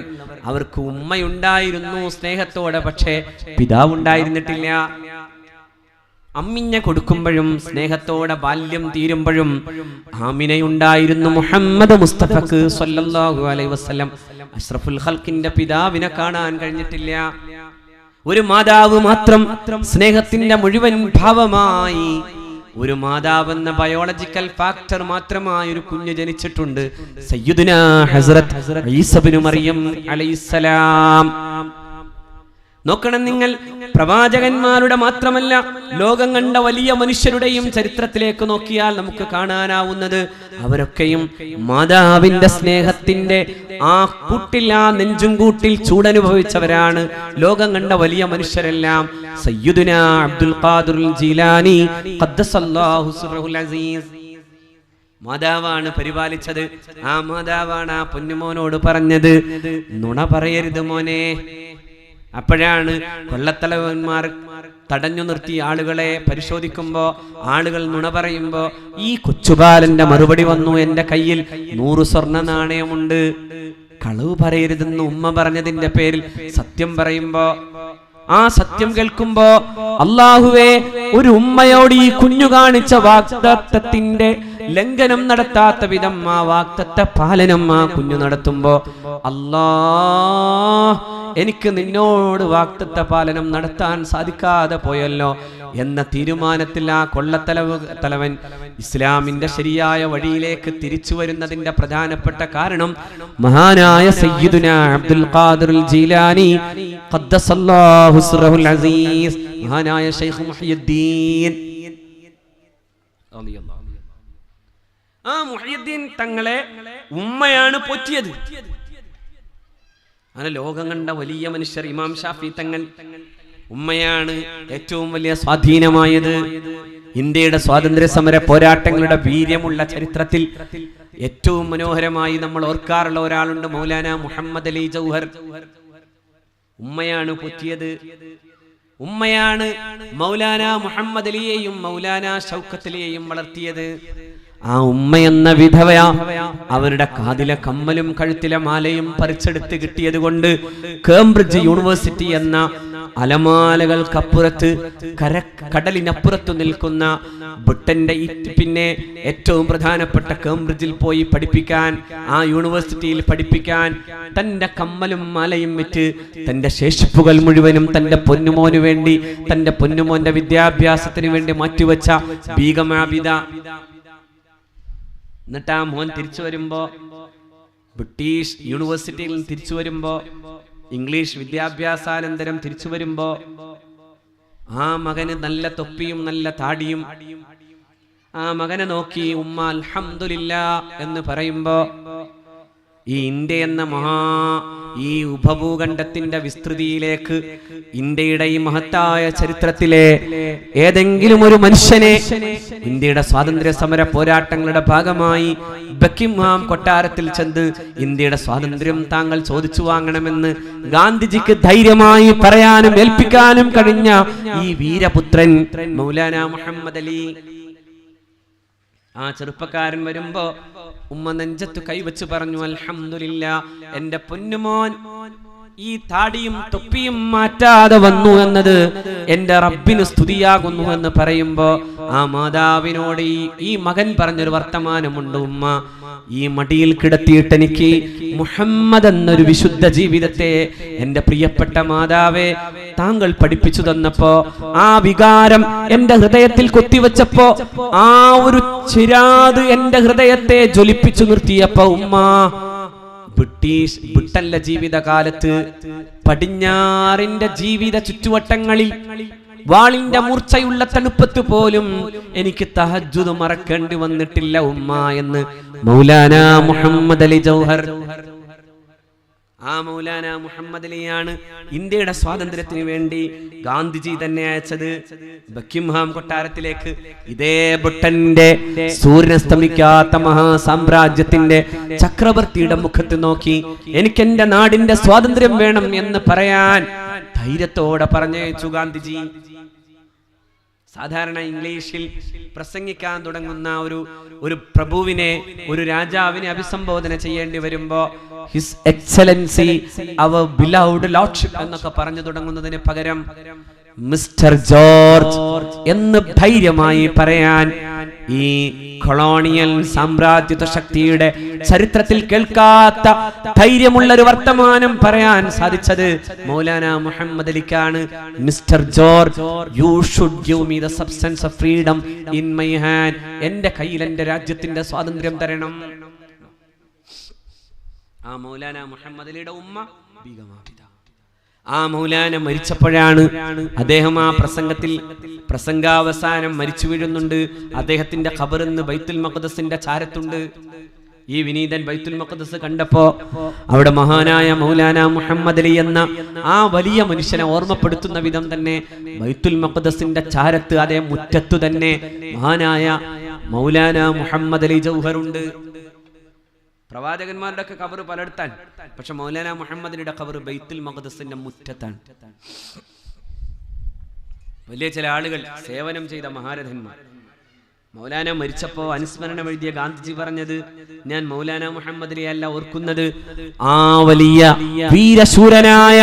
അവർക്ക് ഉമ്മയുണ്ടായിരുന്നു സ്നേഹത്തോടെ, പക്ഷേ പിതാവുണ്ടായിരുന്നിട്ടില്ല. അമ്മിഞ്ഞ കൊടുക്കുമ്പോഴും സ്നേഹത്തോടെ ബാല്യം തീരുമ്പോഴും ആമിനയുണ്ടായിരുന്നു. മുഹമ്മദ് മുസ്തഫക്ക് സ്വല്ലല്ലാഹു അലൈഹി വസല്ലം അഷ്റഫുൽ ഖൽഖിന്റെ പിതാവിനെ കാണാൻ കഴിഞ്ഞിട്ടില്ല. ഒരു മാതാവ് മാത്രം സ്നേഹത്തിന്റെ മുഴുവൻ ഭാവമായി, ഒരു മാതാവെന്ന ബയോളജിക്കൽ ഫാക്ടർ മാത്രമായി ഒരു കുഞ്ഞ് ജനിച്ചിട്ടുണ്ട്. സയ്യിദുനാ ഹസ്രത്ത് ഈസ ഇബ്നു മറിയം അലൈഹിസ്സലാം. നോക്കണം നിങ്ങൾ, പ്രവാചകന്മാരുടെ മാത്രമല്ല ലോകം കണ്ട വലിയ മനുഷ്യരുടെയും ചരിത്രത്തിലേക്ക് നോക്കിയാൽ നമുക്ക് കാണാനാവുന്നത് അവരൊക്കെയും മാതാവിന്റെ സ്നേഹത്തിന്റെ ആ കൂട്ടിൽ, ആ നെഞ്ചും കൂട്ടിൽ ചൂടനുഭവിച്ചവരാണ്. ലോകം കണ്ട വലിയ മനുഷ്യരെല്ലാം. സയ്യിദുനാ അബ്ദുൽ ഖാദിർ ജീലാനി ഖദ്ദസല്ലാഹു സിർറഹുൽ അസീസ് മാതാവാണ് പരിപാലിച്ചത്. ആ മാതാവാണ് ആ പൊന്നുമോനോട് പറഞ്ഞത്, നുണ പറയരുത് മോനെ. അപ്പോഴാണ് കൊള്ളത്തലവന്മാർ തടഞ്ഞു നിർത്തി ആളുകളെ പരിശോധിക്കുമ്പോ ആളുകൾ നുണ പറയുമ്പോ ഈ കൊച്ചുബാലന്റെ മറുപടി വന്നു, എന്റെ കയ്യിൽ 100 സ്വർണ്ണ നാണയമുണ്ട്. കളവ് പറയരുതെന്ന് ഉമ്മ പറഞ്ഞതിന്റെ പേരിൽ സത്യം പറയുമ്പോ, ആ സത്യം കേൾക്കുമ്പോ അല്ലാഹുവേ, ഒരു ഉമ്മയോട് ഈ കുഞ്ഞു കാണിച്ച വാഗ്ദത്തത്തിന്റെ ലംഘനം നടത്താത്ത വിധം ആ വാഗ്ദത്ത പാലനം ആ കുഞ്ഞു നടത്തുമ്പോ, അല്ലാഹ്, എനിക്ക് നിന്നോട് വാഗ്ദത്ത പാലനം നടത്താൻ സാധിക്കാതെ പോയല്ലോ എന്ന തീരുമാനത്തിൽ ആ കൊള്ളത്തലവൻ ഇസ്ലാമിന്റെ ശരിയായ വഴിയിലേക്ക് തിരിച്ചു വരുന്നതിന്റെ പ്രധാനപ്പെട്ട കാരണം മഹാനായ സയ്യിദുനാ അബ്ദുൽ ഖാദിർ ജീലാനി ഖദ്ദസല്ലാഹു സിർറഹുൽ അസീസ്, മഹാനായ ശൈഖ് മുഹയ്യിദ്ദീൻ റളിയല്ലാഹു. ആ മുഹയ്യിദ്ദീൻ തങ്ങളെ ഉമ്മയാണ് പോറ്റിയത്. അങ്ങനെ ലോകം കണ്ട വലിയ മനുഷ്യർ ഇമാം ഷാഫി തങ്ങൾ. ഉമ്മയാണ് ഏറ്റവും വലിയ സ്വാധീനമായത്. ഇന്ത്യയുടെ സ്വാതന്ത്ര്യ സമര പോരാട്ടങ്ങളുടെ വീര്യമുള്ള ചരിത്രത്തിൽ ഏറ്റവും മനോഹരമായി നമ്മൾ ഓർക്കാറുള്ള ഒരാളുണ്ട്, മൗലാന മുഹമ്മദ് അലി ജൗഹർ. ഉമ്മയാണ് പോറ്റിയത്. ഉമ്മയാണ് മൗലാന മുഹമ്മദ് അലിയെയും മൗലാന ഷൗക്കത്ത് അലിയെയും വളർത്തിയത്. ആ ഉമ്മ എന്ന വിധവ അവരുടെ കാതിലെ കമ്മലും കഴുത്തിലെ മാലയും പറിച്ചെടുത്ത് കിട്ടിയത് കൊണ്ട് കേംബ്രിഡ്ജ് യൂണിവേഴ്സിറ്റി എന്ന അലമാലകൾക്കപ്പുറത്ത് കടലിനപ്പുറത്തു നിൽക്കുന്ന ബ്രിട്ടന്റെ പിന്നെ ഏറ്റവും പ്രധാനപ്പെട്ട കേംബ്രിഡ്ജിൽ പോയി പഠിപ്പിക്കാൻ, ആ യൂണിവേഴ്സിറ്റിയിൽ പഠിപ്പിക്കാൻ തന്റെ കമ്മലും മാലയും വെച്ച് തന്റെ ശേഷിപ്പുകൾ മുഴുവനും തന്റെ പൊന്നുമോന് വേണ്ടി, തന്റെ പൊന്നുമോന്റെ വിദ്യാഭ്യാസത്തിന് വേണ്ടി മാറ്റിവെച്ച ബീഗം ആബിദ. എന്നിട്ട് ആ മോൻ തിരിച്ചു വരുമ്പോ, ബ്രിട്ടീഷ് യൂണിവേഴ്സിറ്റിയിൽ നിന്ന് തിരിച്ചു വരുമ്പോ, ഇംഗ്ലീഷ് വിദ്യാഭ്യാസാനന്തരം തിരിച്ചു വരുമ്പോ ആ മകന് നല്ല തൊപ്പിയും നല്ല താടിയും. ആ മകനെ നോക്കി ഉമ്മ അൽഹംദുലില്ലാഹ് എന്ന് പറയുമ്പോ ഈ ഇന്ത്യ എന്ന ഈ ഉപഭൂഖണ്ഡത്തിന്റെ വിസ്തൃതിയിലേക്ക്, ഇന്ത്യയുടെ ഈ മഹത്തായ ചരിത്രത്തിലെ ഏതെങ്കിലും ഒരു മനുഷ്യനെ ഇന്ത്യയുടെ സ്വാതന്ത്ര്യ സമര പോരാട്ടങ്ങളുടെ ഭാഗമായി ബക്കിംഗ്ഹാം കൊട്ടാരത്തിൽ ചെന്ന് ഇന്ത്യയുടെ സ്വാതന്ത്ര്യം താങ്കൾ ചോദിച്ചു വാങ്ങണമെന്ന് ഗാന്ധിജിക്ക് ധൈര്യമായി പറയാനും ഏൽപ്പിക്കാനും കഴിഞ്ഞ ഈ വീരപുത്രൻ മൗലാന മുഹമ്മദ് അലി. ആ ചെറുപ്പക്കാരൻ വരുമ്പോ ഉമ്മ നെഞ്ചത്ത് കൈവച്ച് പറഞ്ഞു, അൽഹംദുലില്ലാഹ്, എന്റെ പൊന്നുമോൻ ഈ താടിയും തൊപ്പിയും മാറ്റാതെ വന്നു എന്നത് എന്റെ റബ്ബിന് സ്തുതിയാകുന്നു എന്ന് പറയുമ്പോ ആ മാതാവിനോട് ഈ മകൻ പറഞ്ഞൊരു വർത്തമാനമുണ്ട്, ഉമ്മ ഈ മടിയിൽ കിടത്തിയിട്ട് എനിക്ക് മുഹമ്മദ് എന്നൊരു വിശുദ്ധ ജീവിതത്തെ എന്റെ പ്രിയപ്പെട്ട മാതാവേ താങ്കൾ പഠിപ്പിച്ചു തന്നപ്പോ ആ വികാരം എന്റെ ഹൃദയത്തിൽ കൊത്തിവെച്ചപ്പോ ആ ഒരു ചിരാത് എന്റെ ഹൃദയത്തെ ജ്വലിപ്പിച്ചു നിർത്തിയപ്പോ ഉമ്മ ബ്രിട്ടനിലെ ജീവിതകാലത്ത് പടിഞ്ഞാറിന്റെ ജീവിത ചുറ്റുവട്ടങ്ങളിൽ വാളിന്റെ മൂർച്ചയുള്ള തണുപ്പത്ത് പോലും എനിക്ക് തഹജ്ജുദ് മറക്കേണ്ടി വന്നിട്ടില്ല ഉമ്മ എന്ന് മൗലാന മുഹമ്മദ് അലി ജൗഹർ. ആ മൗലാന മുഹമ്മദ് അലിയാണ് ഇന്ത്യയുടെ സ്വാതന്ത്ര്യത്തിന് വേണ്ടി ഗാന്ധിജി തന്നെ അയച്ചത് ബക്കിംഗ്ഹാം കൊട്ടാരത്തിലേക്ക്. ഇതേ ബ്രിട്ടന്റെ സൂര്യനസ്തമിക്കാത്ത മഹാസാമ്രാജ്യത്തിന്റെ ചക്രവർത്തിയുടെ മുഖത്ത് നോക്കി എനിക്ക് എന്റെ നാടിന്റെ സ്വാതന്ത്ര്യം വേണം എന്ന് പറയാൻ ധൈര്യത്തോടെ പറഞ്ഞയച്ചു ഗാന്ധിജി. സാധാരണ ഇംഗ്ലീഷിൽ പ്രസംഗിക്കാൻ തുടങ്ങുന്ന ഒരു പ്രഭുവിനെ, ഒരു രാജാവിനെ അഭിസംബോധന ചെയ്യേണ്ടി വരുമ്പോ ഹിസ് എക്സലൻസി അവർ ബിലൗഡ് ലോർഡ്ഷിപ്പ് എന്നൊക്കെ പറഞ്ഞു തുടങ്ങുന്നതിന് പകരം മിസ്റ്റർ ജോർജ് എന്ന് ധൈര്യമായി പറയാൻ ഈ കൊളോണിയൽ സാമ്രാജ്യത്വ ശക്തിയുടെ ചരിത്രത്തിൽ കേൾക്കാത്ത ധൈര്യമുള്ള ഒരു വർത്തമാനം പറയാൻ സാധിച്ചത് മൗലാന മുഹമ്മദ് അലിക്കാണ്. Mister George, you should give me the substance of freedom in my hand. എന്റെ കയ്യിൽ എന്റെ രാജ്യത്തിന്റെ സ്വാതന്ത്ര്യം തരണം. ആ മൗലാന മുഹമ്മദ് അലിയുടെ ഉമ്മ ബീഗം ആബിദ. ആ മൗലാന മരിച്ചപ്പോഴാണ് അദ്ദേഹം ആ പ്രസംഗാവസാനം മരിച്ചു വീഴുന്നുണ്ട്. അദ്ദേഹത്തിന്റെ ഖബറിന്ന് ബൈത്തുൽ മഖ്ദസിന്റെ ചാരത്തുണ്ട്. ഈ വിനീതൻ ബൈത്തുൽ മഖ്ദസ് കണ്ടപ്പോ അവിടെ മഹാനായ മൗലാന മുഹമ്മദ് അലി എന്ന ആ വലിയ മനുഷ്യനെ ഓർമ്മപ്പെടുത്തുന്ന വിധം തന്നെ ബൈത്തുൽ മഖ്ദസിന്റെ ചാരത്ത്, അതേ മുറ്റത്തു തന്നെ മഹാനായ മൗലാന മുഹമ്മദ് അലി ജൗഹർ ഉണ്ട്. പ്രവാചകന്മാരുടെ ഒക്കെ ഖബർ പലയിടത്താണ്, പക്ഷെ മൗലാന മുഹമ്മദിന്റെ ഖബർ ബൈത്തുൽ മഖ്ദസിന്റെ മുറ്റത്താണ്. വലിയ ചില ആളുകൾ സേവനം ചെയ്ത മഹാരഥന്മാർ. മൗലാന മരിച്ചപ്പോ അനുസ്മരണം എഴുതിയ ഗാന്ധിജി പറഞ്ഞത്, ഞാൻ മൗലാന മുഹമ്മദ് അലി അല്ല ഓർക്കുന്നത്, ആ വലിയ വീരശൂരനായ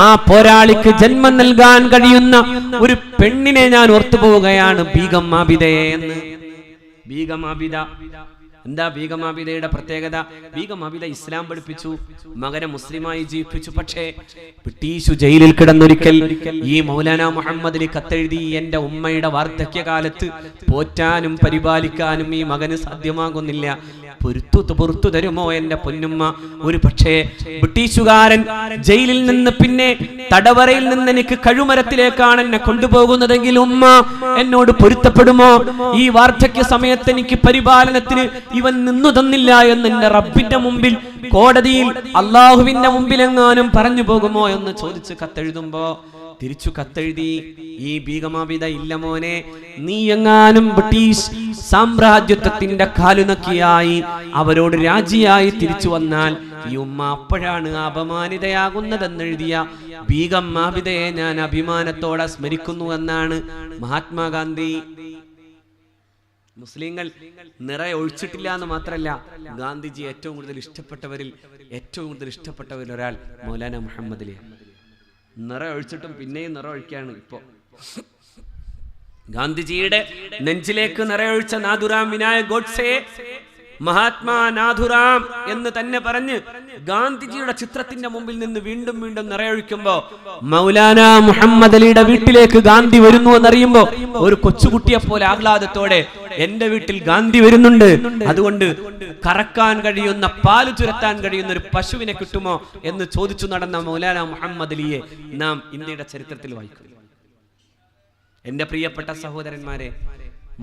ആ പോരാളിക്ക് ജന്മം നൽകാൻ കഴിയുന്ന ഒരു പെണ്ണിനെ ഞാൻ ഓർത്തു പോവുകയാണ്, ബീഗം ആബിദയെ എന്ന്. ബീഗം ആബിദ എന്താ ബീഗം ആബിദയുടെ പ്രത്യേകത? ബീഗം ആബിദ ഇസ്ലാം പഠിപ്പിച്ചു, മകനെ മുസ്ലിമായി ജീവിപ്പിച്ചു. പക്ഷേ ബ്രിട്ടീഷ് ജയിലിൽ കിടന്നൊരിക്കൽ ഈ മൗലാന മുഹമ്മദ് അലി കത്തെഴുതി, എന്റെ ഉമ്മയുടെ വാർദ്ധക്യകാലത്ത് പോറ്റാനും പരിപാലിക്കാനും ഈ മകന് സാധ്യമാകുന്നില്ല, പുറത്തു തരുമോ എന്റെ പൊന്നുമ്മ? ഒരു പക്ഷേ ബ്രിട്ടീഷുകാരൻ ജയിലിൽ നിന്ന് പിന്നെ തടവറയിൽ നിന്ന് എനിക്ക് കഴുമരത്തിലേക്കാണ് എന്നെ കൊണ്ടുപോകുന്നതെങ്കിൽ ഉമ്മ എന്നോട് പൊരുത്തപ്പെടുമോ? ഈ വാർദ്ധക്യ സമയത്ത് എനിക്ക് പരിപാലനത്തിന് ഇവൻ നിന്നു തന്നില്ല എന്ന് എന്റെ റബ്ബിന്റെ മുമ്പിൽ കോടതിയിൽ അള്ളാഹുവിന്റെ മുമ്പിലെങ്ങാനും പറഞ്ഞു പോകുമോ എന്ന് ചോദിച്ച് കത്തെഴുതുമ്പോ തിരിച്ചു കത്തെഴുതി, ഈ ബീഗമാബിത ഇല്ല മോനെ, നീ എങ്ങാനും ബ്രിട്ടീഷ് സാമ്രാജ്യത്വത്തിന്റെ കാലുനക്കിയായി അവരോട് രാജിയായി തിരിച്ചു വന്നാൽ ഈ ഉമ്മ അപ്പോഴാണ് അപമാനിതയാകുന്നതെന്നെഴുതിയ ബീഗം മാബിതയെ ഞാൻ അഭിമാനത്തോടെ സ്മരിക്കുന്നു എന്നാണ് മഹാത്മാഗാന്ധി. മുസ്ലിങ്ങൾ നിറയെ ഒഴിച്ചിട്ടില്ല എന്ന് മാത്രമല്ല, ഗാന്ധിജി ഏറ്റവും കൂടുതൽ ഇഷ്ടപ്പെട്ടവരിൽ ഒരാൾ മൗലാന മുഹമ്മദ് അലി. നിറ ഒഴിച്ചിട്ടും പിന്നെയും നിറ ഒഴിക്കുകയാണ് ഇപ്പോ. ഗാന്ധിജിയുടെ നെഞ്ചിലേക്ക് നിറയൊഴിച്ച നാഥുറാം വിനായക് ഗോഡ്സെ മഹാത്മാ നാഥുറാം എന്ന് തന്നെ പറഞ്ഞ് ഗാന്ധിജിയുടെ ചിത്രത്തിന്റെ മുമ്പിൽ നിന്ന് വീണ്ടും വീണ്ടും നിറയൊഴിക്കുമ്പോ മൗലാന മുഹമ്മദ് അലിയുടെ വീട്ടിലേക്ക് ഗാന്ധി വരുന്നു എന്നറിയുമ്പോ ഒരു കൊച്ചുകുട്ടിയെ പോലെ ആഹ്ലാദത്തോടെ എന്റെ വീട്ടിൽ ഗാന്ധി വരുന്നുണ്ട്, അതുകൊണ്ട് കറക്കാൻ കഴിയുന്ന, പാല് ചുരത്താൻ കഴിയുന്ന ഒരു പശുവിനെ കിട്ടുമോ എന്ന് ചോദിച്ചു നടന്ന മൗലാന മുഹമ്മദ് അലിയെ നാം ഇന്ത്യയുടെ ചരിത്രത്തിൽ വായിക്കുന്നു. എന്റെ പ്രിയപ്പെട്ട സഹോദരന്മാരെ,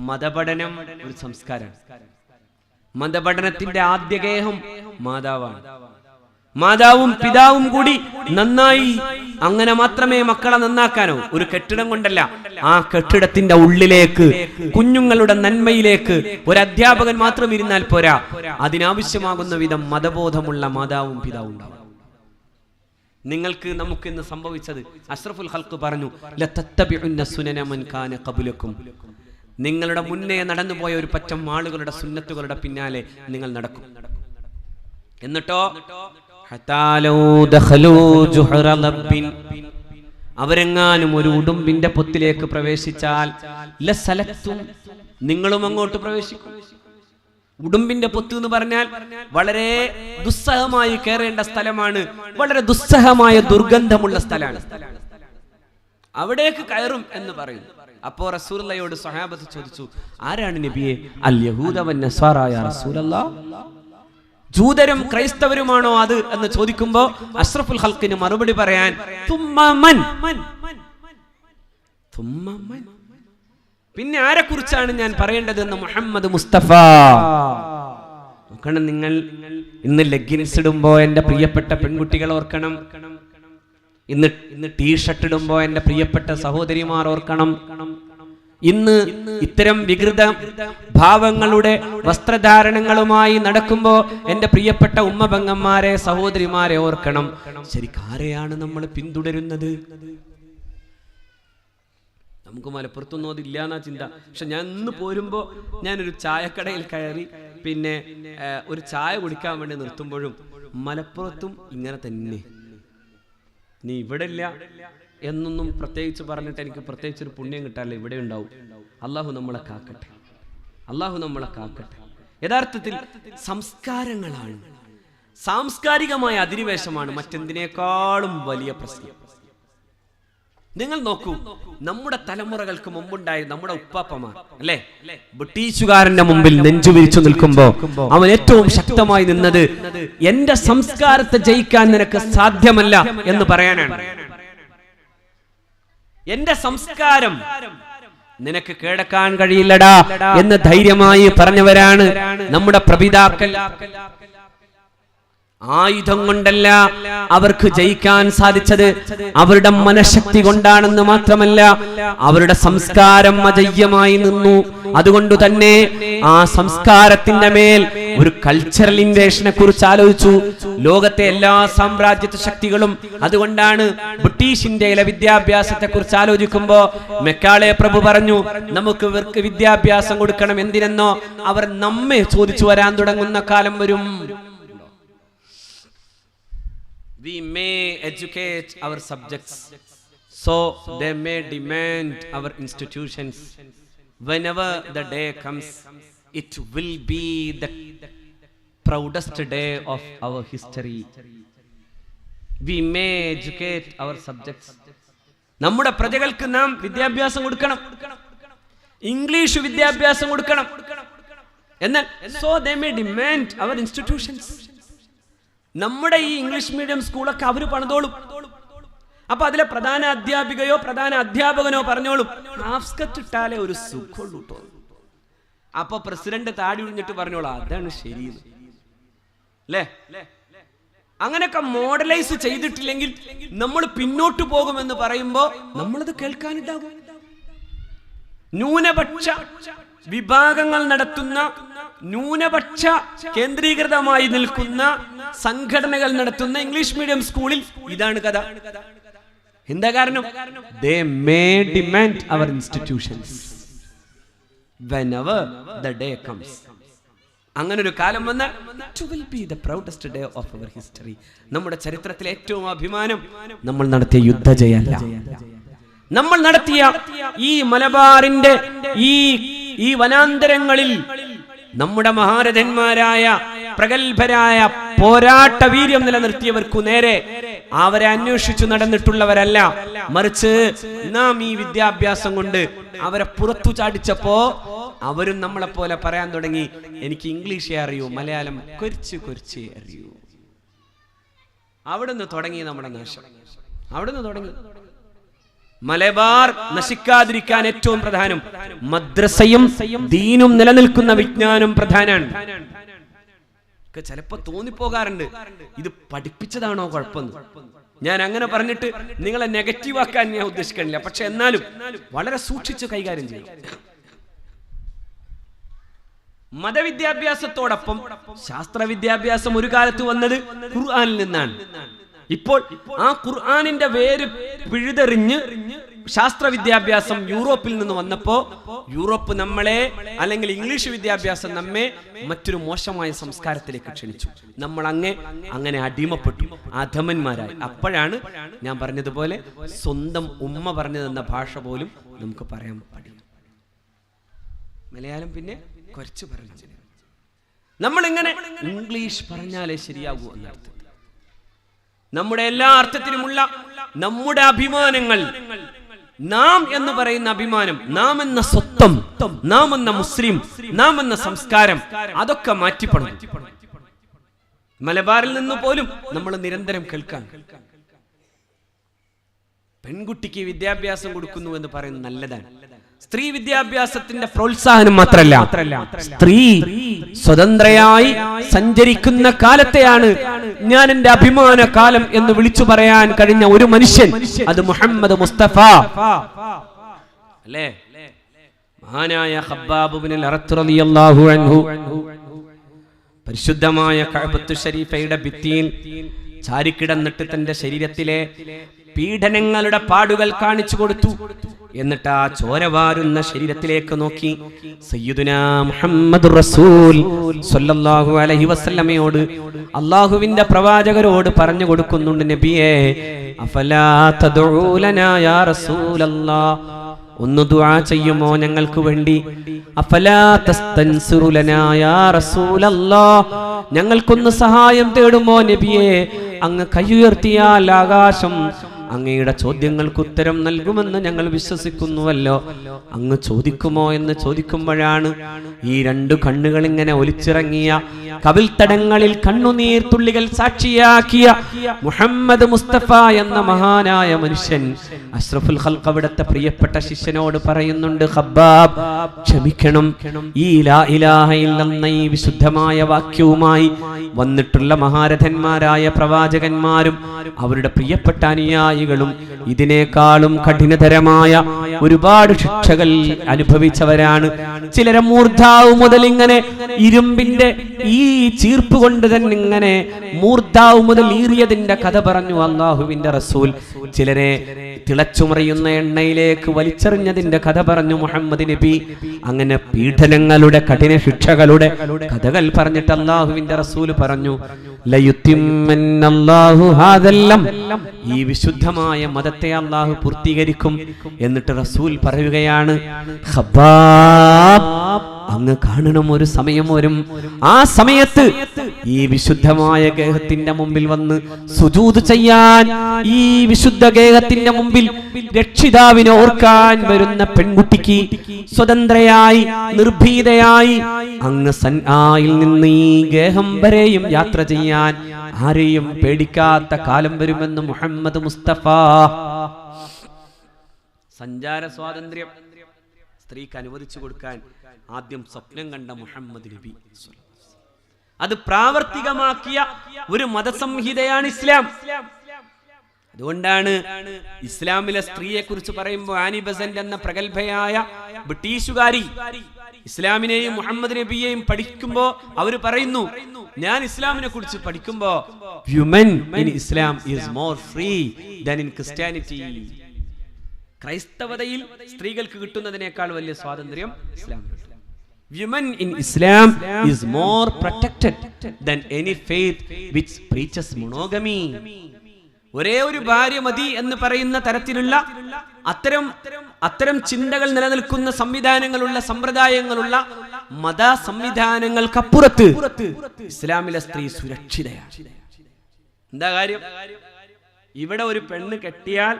മതപഠനം ഒരു സംസ്കാരമാണ്. മതപഠനത്തിന്റെ ആദ്യഗേഹം മാതാവാണ്. മാതാവും പിതാവും കൂടി നന്നായി, അങ്ങനെ മാത്രമേ മക്കളെ നന്നാക്കാനോ. ഒരു കെട്ടിടം കൊണ്ടല്ല, ആ കെട്ടിടത്തിന്റെ ഉള്ളിലേക്ക്, കുഞ്ഞുങ്ങളുടെ നന്മയിലേക്ക് ഒരു അധ്യാപകൻ മാത്രം ഇരുന്നാൽ പോരാ, അതിനാവശ്യമാകുന്ന വിധം മതബോധമുള്ള മാതാവും പിതാവും ഉണ്ടാവും. നമുക്ക് ഇന്ന് സംഭവിച്ചത്, അഷ്റഫുൽ ഖൽഖ് പറഞ്ഞു, ലതത്തബിഉന്ന സുനന മൻ കാന ഖബ്ലകും, നിങ്ങളുടെ മുന്നേ നടന്നുപോയ ഒരു പറ്റം ആളുകളുടെ സുന്നത്തുകളുടെ പിന്നാലെ നിങ്ങൾ നടക്കും. എന്നിട്ടോ അവരെങ്ങാനും ഒരു ഉടുമ്പിന്റെ പൊത്തിലേക്ക് പ്രവേശിച്ചാൽ നിങ്ങളും അങ്ങോട്ട് പ്രവേശിക്കും. ഉടുമ്പിന്റെ പൊത്ത് എന്ന് പറഞ്ഞാൽ വളരെ ദുസ്സഹമായി കയറേണ്ട സ്ഥലമാണ്, വളരെ ദുസ്സഹമായ ദുർഗന്ധമുള്ള സ്ഥലമാണ്. അവിടേക്ക് കയറും എന്ന് പറയുന്നു. അപ്പോ റസൂലുള്ളാഹിയോട് സ്വഹാബത്ത് ചോദിച്ചു, ആരാണ് നബിയെ? അൽ യഹൂദ വൻ നസ്വാറ യാ റസൂലല്ലാഹ്, ജൂതരും ക്രൈസ്തവരുമാണോ അത് എന്ന് ചോദിക്കുമ്പോ അഷ്റഫുൽ ഖൽഖിന് മറുപടി പറയാൻ പിന്നെ ആരെ കുറിച്ചാണ് ഞാൻ പറയേണ്ടതെന്ന് മുഹമ്മദ് മുസ്തഫ. നോക്കണം നിങ്ങൾ, ഇന്ന് ലെഗിൻസ് ഇടുമ്പോ എന്റെ പ്രിയപ്പെട്ട പെൺകുട്ടികൾ ഓർക്കണം, ഇന്ന് ടീഷർട്ട് ഇടുമ്പോ എന്റെ പ്രിയപ്പെട്ട സഹോദരിമാർ ഓർക്കണം, ഇന്ന് ഇത്തരം വികൃത ഭാവങ്ങളുടെ വസ്ത്രധാരണങ്ങളുമായി നടക്കുമ്പോ എന്റെ പ്രിയപ്പെട്ട ഉമ്മപെങ്ങന്മാരെ, സഹോദരിമാരെ ഓർക്കണം. ശരിക്കാരെയാണ് നമ്മൾ പിന്തുടരുന്നത്? നമുക്ക് മലപ്പുറത്തൊന്നും അതില്ല എന്നാ ചിന്ത. പക്ഷെ ഞാൻ ഇന്ന് പോരുമ്പോ ഞാനൊരു ചായക്കടയിൽ കയറി, പിന്നെ ഒരു ചായ കുടിക്കാൻ വേണ്ടി നിർത്തുമ്പോഴും മലപ്പുറത്തും ഇങ്ങനെ തന്നെ. നീ ഇവിടെ ഇല്ല എന്നൊന്നും പ്രത്യേകിച്ച് പറഞ്ഞിട്ട് എനിക്ക് പ്രത്യേകിച്ച് ഒരു പുണ്യം കിട്ടാറില്ല, ഇവിടെ ഉണ്ടാവും. അള്ളാഹു നമ്മളെ കാക്കട്ടെ, അള്ളാഹു നമ്മളെ കാക്കട്ടെ. യഥാർത്ഥത്തിൽ സംസ്കാരങ്ങളാണ്, സാംസ്കാരികമായ അധിനിവേശമാണ് മറ്റെന്തിനേക്കാളും വലിയ പ്രശ്നം. നിങ്ങൾ നോക്കൂ, നമ്മുടെ തലമുറകൾക്ക് മുമ്പുണ്ടായ നമ്മുടെ ഉപ്പാപ്പമാർ അല്ലെ, ബ്രിട്ടീഷുകാരന്റെ മുമ്പിൽ നെഞ്ചു വിരിച്ചു നിൽക്കുമ്പോ അവൻ ഏറ്റവും ശക്തമായി നിന്നത് എന്റെ സംസ്കാരത്തെ ജയിക്കാൻ നിനക്ക് സാധ്യമല്ല എന്ന് പറയാനാണ്. എന്റെ സംസ്കാരം നിനക്ക് കേടക്കാൻ കഴിയില്ലടാ എന്ന് ധൈര്യമായി പറഞ്ഞവരാണ് നമ്മുടെ പ്രപിതാക്കൾ. ആയുധം കൊണ്ടല്ല അവർക്ക് ജയിക്കാൻ സാധിച്ചത്, അവരുടെ മനഃശക്തി കൊണ്ടാണെന്ന് മാത്രമല്ല, അവരുടെ സംസ്കാരം അജയ്യമായി നിന്നു. അതുകൊണ്ട് തന്നെ ആ സംസ്കാരത്തിന്റെ മേൽ ഒരു കൾച്ചറൽ ഇൻവേഷനെ കുറിച്ച് ആലോചിച്ചു ലോകത്തെ എല്ലാ സാമ്രാജ്യത്വ ശക്തികളും. അതുകൊണ്ടാണ് ബ്രിട്ടീഷ് ഇന്ത്യയിലെ വിദ്യാഭ്യാസത്തെ കുറിച്ച് ആലോചിക്കുമ്പോ മെക്കാളെ പ്രഭു പറഞ്ഞു, നമുക്ക് ഇവർക്ക് വിദ്യാഭ്യാസം കൊടുക്കണം. എന്തിനെന്നോ, അവർ നമ്മെ ചോദിച്ചു വരാൻ തുടങ്ങുന്ന കാലം വരും. We may educate our subjects, so they may demand our institutions. Whenever the day comes, it will be the proudest day of our history. We may educate our subjects. നമ്മുടെ പ്രജകൾക്ക് നാം വിദ്യാഭ്യാസം കൊടുക്കണം, ഇംഗ്ലീഷ് വിദ്യാഭ്യാസം കൊടുക്കണം. എന്നാൽ so they may demand our institutions. നമ്മുടെ ഈ English medium സ്കൂളൊക്കെ അവര് പണിതോളും. അപ്പൊ അതിലെ പ്രധാന അധ്യാപികയോ പ്രധാന അധ്യാപകനോ പറഞ്ഞോളും, ഹാഫ് സ്കർട്ട് ഇട്ടാലേ ഒരു സുഖമുള്ളൂ കേട്ടോ, അപ്പൊ പ്രസിഡന്റ് താടി ഒഴിഞ്ഞിട്ട് പറഞ്ഞോളാം അതാണ് ശരി അല്ലേ? അങ്ങനെയൊക്കെ മോഡലൈസ് ചെയ്തിട്ടില്ലെങ്കിൽ നമ്മൾ പിന്നോട്ട് പോകുമെന്ന് പറയുമ്പോ നമ്മളത് കേൾക്കാനുണ്ടാകും. ന്യൂനപക്ഷ വിഭാഗങ്ങൾ നടത്തുന്ന, ന്യൂനപക്ഷ കേന്ദ്രീകൃതമായി നിൽക്കുന്ന സംഘടനകൾ നടത്തുന്ന ഇംഗ്ലീഷ് മീഡിയം സ്കൂളിൽ ഇതാണ് കഥ. എന്താ കാരണം? they may demand our institutions whenever the day comes. അങ്ങനെ ഒരു കാലം വന്നാൽ it will be the proudest day of our history. നമ്മുടെ ചരിത്രത്തിലെ ഏറ്റവും അഭിമാനം നമ്മൾ നടത്തിയ യുദ്ധജയമല്ല, നമ്മൾ നടത്തിയ ഈ മലബാറിന്റെ ഈ വനാന്തരങ്ങളിൽ നമ്മുടെ മഹാരഥന്മാരായ പ്രഗത്ഭരായ പോരാട്ട വീര്യം നിലനിർത്തിയവർക്കു നേരെ അവരെ അന്വേഷിച്ചു നടന്നിട്ടുള്ളവരല്ല, മറിച്ച് നാം ഈ വിദ്യാഭ്യാസം കൊണ്ട് അവരെ പുറത്തു ചാടിച്ചപ്പോ അവരും നമ്മളെ പോലെ പറയാൻ തുടങ്ങി, എനിക്ക് ഇംഗ്ലീഷേ അറിയൂ, മലയാളം കൊരിച്ച് അറിയൂ. അവിടുന്ന് തുടങ്ങി നമ്മുടെ നാശം. അവിടുന്ന് തുടങ്ങി. മലബാർ നശിക്കാതിരിക്കാൻ ഏറ്റവും പ്രധാനം മദ്രസയും ദീനും നിലനിൽക്കുന്ന വിജ്ഞാനം പ്രധാനാണ്. ചിലപ്പോ തോന്നിപ്പോകാറുണ്ട് ഇത് പഠിപ്പിച്ചതാണോ കുഴപ്പമെന്ന്. ഞാൻ അങ്ങനെ പറഞ്ഞിട്ട് നിങ്ങളെ നെഗറ്റീവ് ആക്കാൻ ഞാൻ ഉദ്ദേശിക്കണില്ല, പക്ഷെ എന്നാലും വളരെ സൂക്ഷിച്ച് കൈകാര്യം ചെയ്യും. മതവിദ്യാഭ്യാസത്തോടൊപ്പം ശാസ്ത്ര വിദ്യാഭ്യാസം ഒരു കാലത്ത് വന്നത് ഖുർആനിൽ നിന്നാണ്. ഇപ്പോൾ ആ ഖുർആനിന്റെ വേര് പിഴുതെറിഞ്ഞ് ശാസ്ത്ര വിദ്യാഭ്യാസം യൂറോപ്പിൽ നിന്ന് വന്നപ്പോ യൂറോപ്പ് നമ്മളെ, അല്ലെങ്കിൽ ഇംഗ്ലീഷ് വിദ്യാഭ്യാസം നമ്മെ മറ്റൊരു മോശമായ സംസ്കാരത്തിലേക്ക് ക്ഷണിച്ചു. നമ്മൾ അങ്ങനെ അടിമപ്പെട്ടു, അധമന്മാരായി. അപ്പോഴാണ് ഞാൻ പറഞ്ഞതുപോലെ സ്വന്തം ഉമ്മ പറഞ്ഞു തന്ന ഭാഷ പോലും നമുക്ക് പറയാൻ പാടില്ല. മലയാളം പിന്നെ കുറച്ച് പറഞ്ഞു. നമ്മളിങ്ങനെ ഇംഗ്ലീഷ് പറഞ്ഞാലേ ശരിയാകൂ എന്നർത്ഥം. നമ്മുടെ എല്ലാ അർത്ഥത്തിലുമുള്ള നമ്മുടെ അഭിമാനങ്ങൾ, നാം എന്ന് പറയുന്ന അഭിമാനം, നാം എന്ന സ്വത്വം, നാം എന്ന മുസ്ലിം, നാം എന്ന സംസ്കാരം, അതൊക്കെ മാറ്റിപ്പണം. മലബാറിൽ നിന്ന് പോലും നമ്മൾ നിരന്തരം കേൾക്കാൻ പെൺകുട്ടിക്ക് വിദ്യാഭ്യാസം കൊടുക്കുന്നു എന്ന് പറയുന്നത് നല്ലതാണ്. സ്ത്രീ വിദ്യാഭ്യാസത്തിന്റെ പ്രോത്സാഹനം മാത്രമല്ല, സ്ത്രീ സ്വതന്ത്രയായി സഞ്ചരിക്കുന്ന കാലത്തെയാണ് ഞാൻ എന്റെ അഭിമാന കാലം എന്ന് വിളിച്ചു പറയാൻ കഴിഞ്ഞ ഒരു മനുഷ്യൻ, അത് മുഹമ്മദ് മുസ്തഫ അല്ലേ? മഹാനായ ഖബ്ബാബ് ഇബ്നുൽ അറത്ത് റളിയല്ലാഹു അൻഹു പരിശുദ്ധമായ കഅബത്തു ശരീഫയുടെ ഭിത്തിയിൽ ചാരിക്കിടന്നിട്ട് തന്റെ ശരീരത്തിലെ പീഡനങ്ങളുടെ പാടുകൾ കാണിച്ചു കൊടുത്തു. എന്നിട്ട് ആ ചോരവാരുന്ന ശരീരത്തിലേക്ക് നോക്കി സയ്യിദുനാ മുഹമ്മദുർ റസൂൽ സ്വല്ലല്ലാഹു അലൈഹി വസല്ലമയോട്, അല്ലാഹുവിന്റെ പ്രവാചകരോട് പറഞ്ഞു കൊടുക്കുന്നുണ്ട്, നബിയേ അഫലാ തദ്ഉ ലനാ യാ റസൂലല്ലാഹ്, ഒന്ന് ദുആ ചെയ്യുമോ ഞങ്ങൾക്ക് വേണ്ടി? അഫലാ തസ്തൻസിറു ലനാ യാ റസൂലല്ലാഹ്, ഞങ്ങൾക്കൊന്ന് സഹായം തേടുമോ നബിയേ? അങ്ങ് കൈയുയർത്തിയാൽ ആകാശം അങ്ങയുടെ ചോദ്യങ്ങൾക്ക് ഉത്തരം നൽകുമെന്ന് ഞങ്ങൾ വിശ്വസിക്കുന്നുവല്ലോ, അങ്ങ് ചോദിക്കുമോ എന്ന് ചോദിക്കുമ്പോഴാണ് ഈ രണ്ടു കണ്ണുകൾ ഇങ്ങനെ ഒലിച്ചിറങ്ങിയ, കവിൾത്തടങ്ങളിൽ കണ്ണുനീർ തുള്ളികൾ സാക്ഷിയാക്കിയ മുഹമ്മദ് മുസ്തഫ എന്ന മഹാനായ മനുഷ്യൻ അഷ്റഫുൽ ഖൽഖ് അവിടുത്തെ പ്രിയപ്പെട്ട ശിഷ്യനോട് പറയുന്നുണ്ട്, ഖബ്ബാബ് ക്ഷമിക്കണം, ഈ ലാ ഇലാഹ ഇല്ലല്ലാഹ് ഈ വിശുദ്ധമായ വാക്യവുമായി വന്നിട്ടുള്ള മഹാരഥന്മാരായ പ്രവാചകന്മാരും അവരുടെ പ്രിയപ്പെട്ട അനുയായികളും ഇതിനേക്കാളും കഠിനതരമായ ഒരുപാട് ശിക്ഷകൾ അനുഭവിച്ചവരാണ്. ചിലരെ മൂർധാവ് മുതൽ ഇങ്ങനെ ഇരുമ്പിന്റെ ഈ ചീർപ്പ് കൊണ്ട് തന്നെ ഇങ്ങനെ മൂർധാവ് മുതൽ ഈറിയതിന്റെ കഥ പറഞ്ഞു അല്ലാഹുവിന്റെ റസൂൽ. ചിലരെ തിളച്ചുമറിയുന്ന എണ്ണയിലേക്ക് വലിച്ചെറിഞ്ഞതിന്റെ കഥ പറഞ്ഞു മുഹമ്മദ് നബി. അങ്ങനെ പീഡനങ്ങളുടെ കഠിന ശിക്ഷകളുടെ കഥകൾ പറഞ്ഞിട്ട് അല്ലാഹുവിന്റെ റസൂൽ പറഞ്ഞു, ലയുത്തിമ്മന്നല്ലാഹു ഹാദല്ലം, ഈ വിശുദ്ധമായ മതത്തെ അല്ലാഹു പൂർത്തീകരിക്കും. എന്നിട്ട് റസൂൽ പറയുകയാണ്, ഖബ്ബാബ് അങ്ങ് കാണണം, ഒരു സമയം വരും, ആ സമയത്ത് ഈ വിശുദ്ധമായ ഗേഹത്തിന്റെ മുമ്പിൽ വന്ന് സുജൂദ് ചെയ്യാൻ, ഈ വിശുദ്ധ ഗേഹത്തിന്റെ മുമ്പിൽ രക്ഷിതാവിനെ ഓർക്കാൻ വരുന്ന പെൺകുട്ടിക്ക് സ്വതന്ത്രയായി നിർഭീതയായി അങ്ങ് സൻആയിൽ നിന്ന് ഈ ഗേഹം വരെയും യാത്ര ചെയ്യാൻ ആരെയും പേടിക്കാത്ത കാലം വരുമെന്ന് മുഹമ്മദ് മുസ്തഫ. സഞ്ചാര സ്വാതന്ത്ര്യം, സ്ത്രീക്ക് അനുവദിച്ചു കൊടുക്കാൻ ആദ്യം സ്വപ്നം കണ്ട മുഹമ്മദ് നബി. അത് പ്രാവർത്തികമാക്കിയ ഒരു മതസംഹിതയാണ് ഇസ്ലാം. അതുകൊണ്ടാണ് ഇസ്ലാമിലെ സ്ത്രീയെ കുറിച്ച് പറയുമ്പോൾ ആനി ബസന്റ് എന്ന പ്രഗത്ഭയായ ബ്രിട്ടീഷുകാരി ഇസ്ലാമിനെയും മുഹമ്മദ് നബിയെയും പഠിക്കുമ്പോ അവര് പറയുന്നു, ഞാൻ ഇസ്ലാമിനെ കുറിച്ച് പഠിക്കുമ്പോ women in Islam is more free than in Christianity. ക്രൈസ്തവതയിൽ സ്ത്രീകൾക്ക് കിട്ടുന്നതിനേക്കാൾ വലിയ സ്വാതന്ത്ര്യം ഇസ്ലാമിൽ. Women in Islam is more protected than any faith which preaches monogamy. ഒരേ ഒരു ഭാര്യ മതി എന്ന് പറയുന്ന തരത്തിലുള്ള അത്തരം ചിന്തകൾ നിലനിൽക്കുന്ന സംവിധാനങ്ങളുള്ള സമ്പ്രദായങ്ങളുള്ള മത സംവിധാനങ്ങൾക്കപ്പുറത്ത് ഇസ്ലാമിലെ സ്ത്രീ സുരക്ഷിതയാണ്. എന്താ കാര്യം? ഇവിടെ ഒരു പെണ്ണ് കെട്ടിയാൽ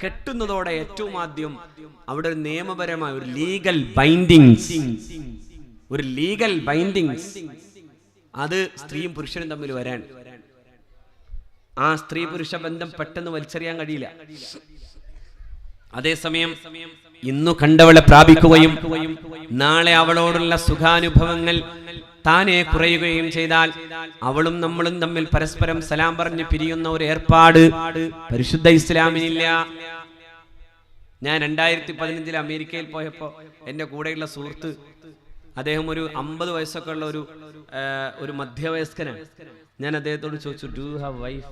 കെട്ടുന്നതോടെ ഏറ്റവും ആദ്യം അവിടെ ഒരു നിയമപരമായ ഒരു ലീഗൽ ബൈൻഡിങ്സ് അത് സ്ത്രീയും പുരുഷനും തമ്മിൽ വരാൻ. ആ സ്ത്രീ പുരുഷ ബന്ധം പെട്ടെന്ന് വലിച്ചെറിയാൻ കഴിയില്ല. അതേസമയം ഇന്നു കണ്ടവളെ പ്രാപിക്കുകയും നാളെ അവളോടുള്ള സുഖാനുഭവങ്ങൾ താനെ കുറയുകയും ചെയ്താൽ അവളും നമ്മളും തമ്മിൽ പരസ്പരം സലാം പറഞ്ഞ് പിരിയുന്ന ഒരു ഏർപ്പാട് പരിശുദ്ധ ഇസ്ലാമിനില്ല. ഞാൻ 2015 അമേരിക്കയിൽ പോയപ്പോ എന്റെ കൂടെയുള്ള സുഹൃത്ത്, അദ്ദേഹം ഒരു 50 വയസ്സൊക്കെ ഉള്ള ഒരു മധ്യവയസ്കനാണ്. ഞാൻ അദ്ദേഹത്തോട് ചോദിച്ചു, ഡു യു ഹാവ് വൈഫ്?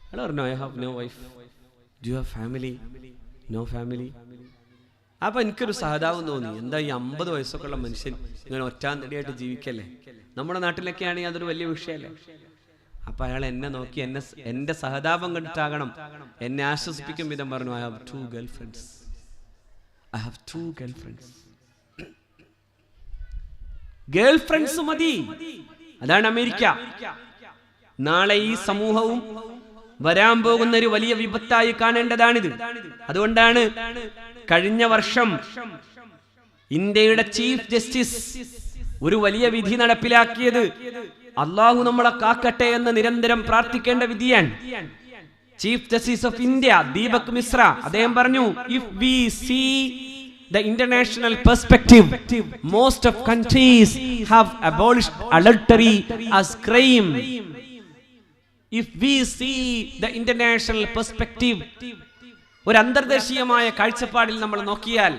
അയാൾ പറഞ്ഞു, I have no wife. Do you have family? No family. അപ്പൊ എനിക്കൊരു സഹതാപം തോന്നി. എന്താ ഈ 50 വയസ്സൊക്കെ ഉള്ള മനുഷ്യൻ ഇങ്ങനെ ഒറ്റാന്തടിയായിട്ട് ജീവിക്കല്ലേ? നമ്മുടെ നാട്ടിലൊക്കെ ആണെങ്കിൽ അതൊരു വലിയ വിഷയമല്ലേ? അപ്പൊ അയാൾ എന്നെ നോക്കി എന്റെ സഹതാപം കണ്ടിട്ടാകണം എന്നെ ആശ്വസിപ്പിക്കും വിധം പറഞ്ഞു, I have 2 girlfriends. I have 2 girlfriends. Girlfriends മതി. അതാണ് അമേരിക്ക. നാളെ ഈ സമൂഹവും വരാൻ പോകുന്ന ഒരു വലിയ വിപത്തായി കാണേണ്ടതാണിത്. അതുകൊണ്ടാണ് കഴിഞ്ഞ വർഷം ഇന്ത്യയുടെ ചീഫ് ജസ്റ്റിസ് ഒരു വലിയ വിധി നടപ്പിലാക്കിയത്. അള്ളാഹു നമ്മളെ കാക്കട്ടെ എന്ന് നിരന്തരം പ്രാർത്ഥിക്കേണ്ട വിധിയാണ്. Chief justice of India Deepak Mishra അദ്ദേഹം പറഞ്ഞു, if we see the international perspective, most of countries have abolished adultery as crime. If we see the international perspective, ഒരു അന്തർദേശീയമായ കാഴ്ചപ്പാടിൽ നമ്മൾ നോക്കിയാൽ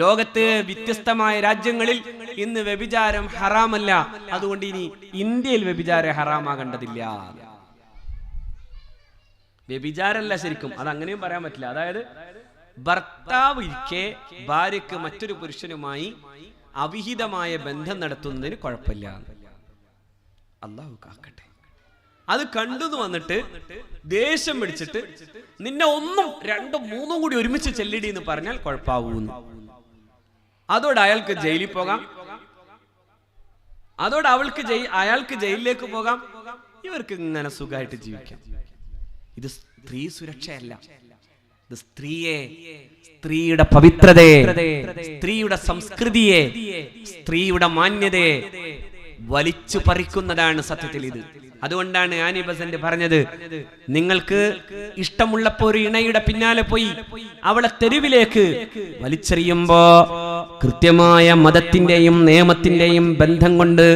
ലോകത്ത് വ്യത്യസ്തമായ രാജ്യങ്ങളിൽ ഇന്ന് വ്യഭിചാരം ഹറാമല്ല. അതുകൊണ്ട് ഇനി ഇന്ത്യയിൽ വ്യഭിചാരം ഹറാമാകേണ്ടതില്ല. വ്യഭിചാരമല്ല ശരിക്കും, അത് അങ്ങനെയും പറയാൻ പറ്റില്ല. അതായത് ഭർത്താവ് ഇരിക്കെ ഭാര്യക്ക് മറ്റൊരു പുരുഷനുമായി അവിഹിതമായ ബന്ധം നടത്തുന്നതിന് കുഴപ്പമില്ല. അല്ലാഹു കാക്കട്ടെ. അത് കണ്ടെന്ന് വന്നിട്ട് ദേഷ്യം പിടിച്ചിട്ട് നിന്നെ 1, 2, 3 കൂടി ഒരുമിച്ച് ചെല്ലിടി എന്ന് പറഞ്ഞാൽ കുഴപ്പമാവൂന്ന്. അതോടെ അയാൾക്ക് ജയിലിൽ പോകാം, അതോടെ അയാൾക്ക് ജയിലിലേക്ക് പോകാം, ഇവർക്ക് ഇങ്ങനെ സുഖമായിട്ട് ജീവിക്കാം. ഇത് സ്ത്രീ സുരക്ഷയല്ല. സ്ത്രീയെ, സ്ത്രീയുടെ പവിത്രതയെ, സ്ത്രീയുടെ സംസ്കൃതിയെ, സ്ത്രീയുടെ മാന്യതയെ വലിച്ചു പറിക്കുന്നതാണ് സത്യത്തിൽ ഇത്. അതുകൊണ്ടാണ് ആനി ബസന്റ് പറഞ്ഞത്, നിങ്ങൾക്ക് ഇഷ്ടമുള്ളപ്പോ ഒരു ഇണയുടെ പിന്നാലെ പോയി അവളെ തെരുവിലേക്ക് വലിച്ചെറിയുമ്പോ കൃത്യമായ മതത്തിന്റെയും നിയമത്തിന്റെയും ബന്ധം കൊണ്ട്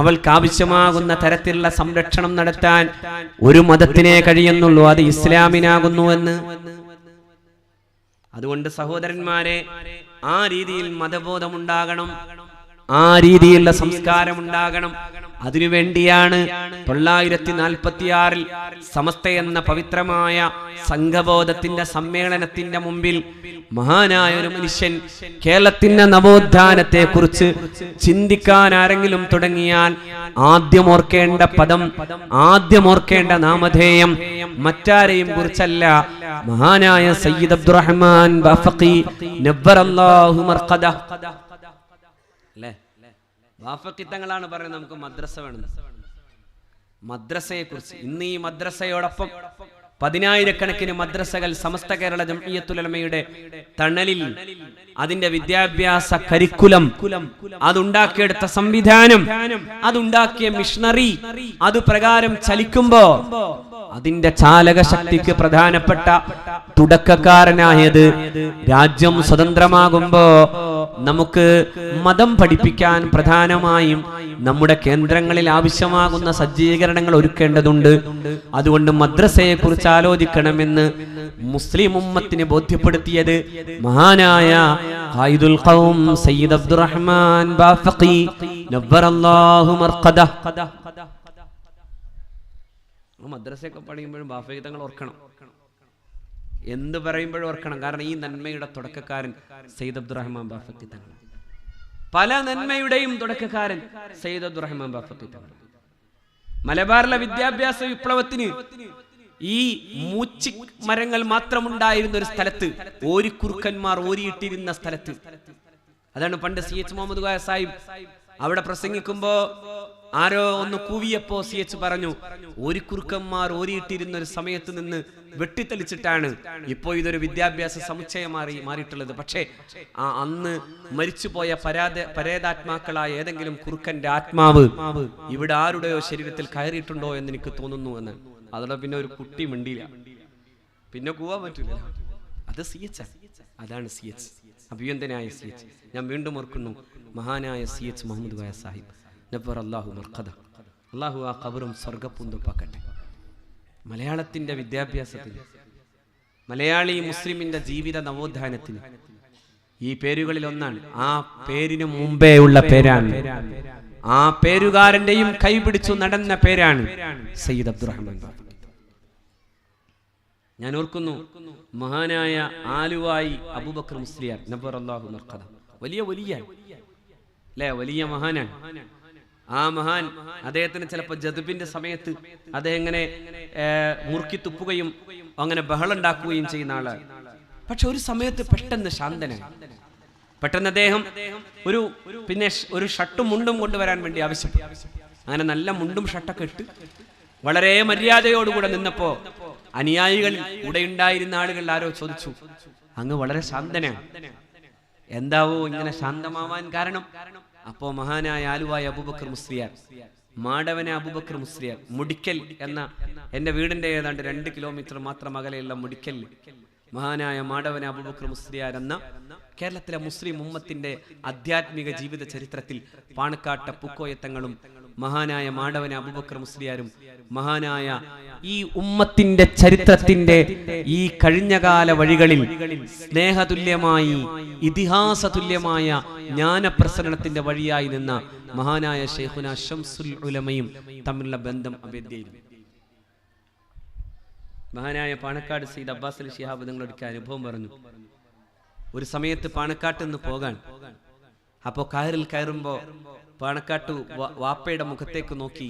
അവൾക്ക് ആവശ്യമാകുന്ന തരത്തിലുള്ള സംരക്ഷണം നടത്താൻ ഒരു മതത്തിനെ കഴിയുന്നുള്ളൂ, അത് ഇസ്ലാമിനാകുന്നുവെന്ന്. അതുകൊണ്ട് സഹോദരന്മാരെ, ആ രീതിയിൽ മതബോധമുണ്ടാകണം, ആ രീതിയിലുള്ള സംസ്കാരം ഉണ്ടാകണം. അതിനുവേണ്ടിയാണ് 946 സമസ്ത എന്ന പവിത്രമായ സംഘബോധത്തിന്റെ സമ്മേളനത്തിന്റെ മുമ്പിൽ മഹാനായ ഒരു മനുഷ്യൻ കേരളത്തിന്റെ നവോത്ഥാനത്തെ കുറിച്ച് ചിന്തിക്കാൻ ആരെങ്കിലും തുടങ്ങിയാൽ ആദ്യം ഓർക്കേണ്ട പദം, ആദ്യം ഓർക്കേണ്ട നാമധേയം മറ്റാരെയും കുറിച്ചല്ല, മഹാനായ സയ്യിദ് അബ്ദുറഹ്മാൻ ബാഫഖി നബ്ബറല്ലാഹു മർഖദഹ അല്ലേ? ബാഫഖി തങ്ങളാണ് പറയുന്നത് നമുക്ക് മദ്രസ വേണം. മദ്രസയെ കുറിച്ച് ഇന്ന് ഈ മദ്രസയോടൊപ്പം 10,000-കണക്കിന് മദ്രസകൾ സമസ്ത കേരള ജംഇയ്യത്തുൽ ഉലമയുടെ തണലിൽ അതിന്റെ വിദ്യാഭ്യാസ കരിക്കുലം, അതുണ്ടാക്കിയെടുത്ത സംവിധാനം, അതുണ്ടാക്കിയ മിഷണറി, അത് പ്രകാരം ചലിക്കുമ്പോ അതിന്റെ ചാലക ശക്തിക്ക് പ്രധാനപ്പെട്ട തുടക്കക്കാരനായത് രാജ്യം സ്വതന്ത്രമാകുമ്പോ നമുക്ക് മതം പഠിപ്പിക്കാൻ പ്രധാനമായും നമ്മുടെ കേന്ദ്രങ്ങളിൽ ആവശ്യമാകുന്ന സജ്ജീകരണങ്ങൾ ഒരുക്കേണ്ടതുണ്ട്. അതുകൊണ്ട് മദ്രസയെ കുറിച്ച് ആലോചിക്കണമെന്ന് മുസ്ലിം ഉമ്മത്തിനെ ബോധ്യപ്പെടുത്തിയത് മഹാനായ ഖായിദുൽ ഖൗം സയ്യിദ് അബ്ദുറഹ്മാൻ ബാഫഖി നവ്വറല്ലാഹു മർഖദ. മദ്രസയൊക്കെ പഠിക്കുമ്പോഴും ബാഫഖി തങ്ങൾ ഓർക്കണം, എന്ത് പറയുമ്പോഴും ഓർക്കണം. കാരണം ഈ നന്മയുടെ തുടക്കക്കാരൻ സയ്യിദ് അബ്ദുറഹ്മാൻ ബാഫഖി തങ്ങൾ, പല നന്മയുടെയും തുടക്കക്കാരൻ സയ്യിദ് അബ്ദുറഹ്മാൻ ബാഫഖി തങ്ങൾ. മലബാറിലെ വിദ്യാഭ്യാസ വിപ്ലവത്തിന് ഈ മൂച്ചി മരങ്ങൾ മാത്രമുണ്ടായിരുന്ന ഒരു സ്ഥലത്ത്, ഓരിക്കുറുക്കന്മാർ ഓരിയിട്ടിരുന്ന സ്ഥലത്ത്, അതാണ് പണ്ട് CH മുഹമ്മദ് കോയ സാഹിബ് അവിടെ പ്രസംഗിക്കുമ്പോ ആരോ ഒന്ന് കൂവിയപ്പോ CH പറഞ്ഞു, ഓരിക്കുറുക്കന്മാർ ഓരിയിട്ടിരുന്ന ഒരു സമയത്ത് നിന്ന് വെട്ടിത്തെളിച്ചിട്ടാണ് ഇപ്പോ ഇതൊരു വിദ്യാഭ്യാസ സമുച്ചയമായി മാറിയിട്ടുള്ളത്. പക്ഷേ അന്ന് മരിച്ചുപോയ പരേതാത്മാക്കളായ ഏതെങ്കിലും കുറുക്കന്റെ ആത്മാവ് ഇവിടെ ആരുടെയോ ശരീരത്തിൽ കയറിയിട്ടുണ്ടോ എന്ന് എനിക്ക് തോന്നുന്നു എന്ന്. അതോടെ പിന്നെ ഒരു കുട്ടി മിണ്ടിയില്ല, പിന്നെ കൂവാൻ പറ്റില്ല. അത് CH, അതാണ് CH, അഭിയന്തനായ CH. ഞാൻ വീണ്ടും ഓർക്കുന്നു, മഹാനായ CH മുഹമ്മദ് കോയ സാഹിബ് നവ്വറല്ലാഹു മർഖദ. അല്ലാഹു ആ ഖബറും സ്വർഗ്ഗപ്പൂന്തോപ്പാക്കട്ടെ. മലയാളത്തിന്റെ വിദ്യാഭ്യാസത്തിന്, മലയാളി മുസ്ലിമിന്റെ ജീവിത നവോത്ഥാനത്തിന് ഈ പേരുകളിൽ ഒന്നാണ്. ആ പേരിന് മുമ്പേ ഉള്ള പേരാണ്, ആ പേരുകാരന്റെയും കൈപിടിച്ചു നടന്ന പേരാണ് സയ്യിദ് അബ്ദുറഹ്മാൻ ബാഫഖി. ഞാൻ ഓർക്കുന്നു, മഹാനായ ആലുവായി അബൂബക്കർ മുസ്ലിയാർ നവ്വറല്ലാഹു മർഖദ, വലിയ അല്ലേ, വലിയ മഹാനാണ്. ആ മഹാൻ, അദ്ദേഹത്തിന് ചിലപ്പോൾ ജദ്ബിന്റെ സമയത്ത് അദ്ദേഹം ഇങ്ങനെ മുറുക്കി തുപ്പുകയും അങ്ങനെ ബഹളുണ്ടാക്കുകയും ചെയ്യുന്ന ആളാണ്. പക്ഷെ ഒരു സമയത്ത് പെട്ടെന്ന് ശാന്തനായി. പെട്ടെന്ന് അദ്ദേഹം ഒരു ഷർട്ടും മുണ്ടും കൊണ്ടുവരാൻ വേണ്ടി ആവശ്യപ്പെട്ടു. അങ്ങനെ നല്ല മുണ്ടും ഷർട്ടൊക്കെ ഇട്ട് വളരെ മര്യാദയോടുകൂടെ നിന്നപ്പോ അനുയായികൾ കൂടെ ഉണ്ടായിരുന്ന ആളുകൾ ആരോ ചോദിച്ചു, അങ്ങ് വളരെ ശാന്തനാണ്, എന്താവോ ഇങ്ങനെ ശാന്തമാവാൻ കാരണം? അപ്പോ മഹാനായ ആലുവായ അബൂബക്കർ മുസ്ലിയാർ, മാടവന അബൂബക്കർ മുസ്ലിയാർ, മുടിക്കൽ എന്ന എന്റെ വീടിന്റെ ഏതാണ്ട് 2 കിലോമീറ്റർ മാത്രം അകലെയുള്ള മുടിക്കൽ മഹാനായ മാടവന അബൂബക്കർ മുസ്ലിയാർ എന്ന കേരളത്തിലെ മുസ്ലിം ഉമ്മത്തിന്റെ ആധ്യാത്മിക ജീവിത ചരിത്രത്തിൽ പാണക്കാട്ട പൂക്കോയത്തങ്ങളും മഹാനായ മാടവന അബൂബക്കർ മുസ്ലിയാരും മഹാനായ ഈ ഉമ്മത്തിന്റെ ചരിത്രത്തിന്റെ ഈ കഴിഞ്ഞകാല വഴികളിൽ സ്നേഹതുല്യമായി, ഇതിഹാസ തുല്യമായ ജ്ഞാനപ്രസരണത്തിന്റെ വഴിയായി നിന്ന മഹാനായ ശൈഖുന ശംസുൽ ഉലമയും തമ്മിലുള്ള ബന്ധം അഭേദ്യമായിരുന്നു. മഹാനായ പാണക്കാട് സയ്യിദ് അബ്ബാസ് അലി ശിഹാബ് തങ്ങളൊക്കെ അനുഭവം പറഞ്ഞു. ഒരു സമയത്ത് പാണക്കാട്ട് നിന്ന് പോകാൻ, അപ്പോ കാറിൽ കയറുമ്പോ പാണക്കാട്ട് വാപ്പയുടെ മുഖത്തേക്ക് നോക്കി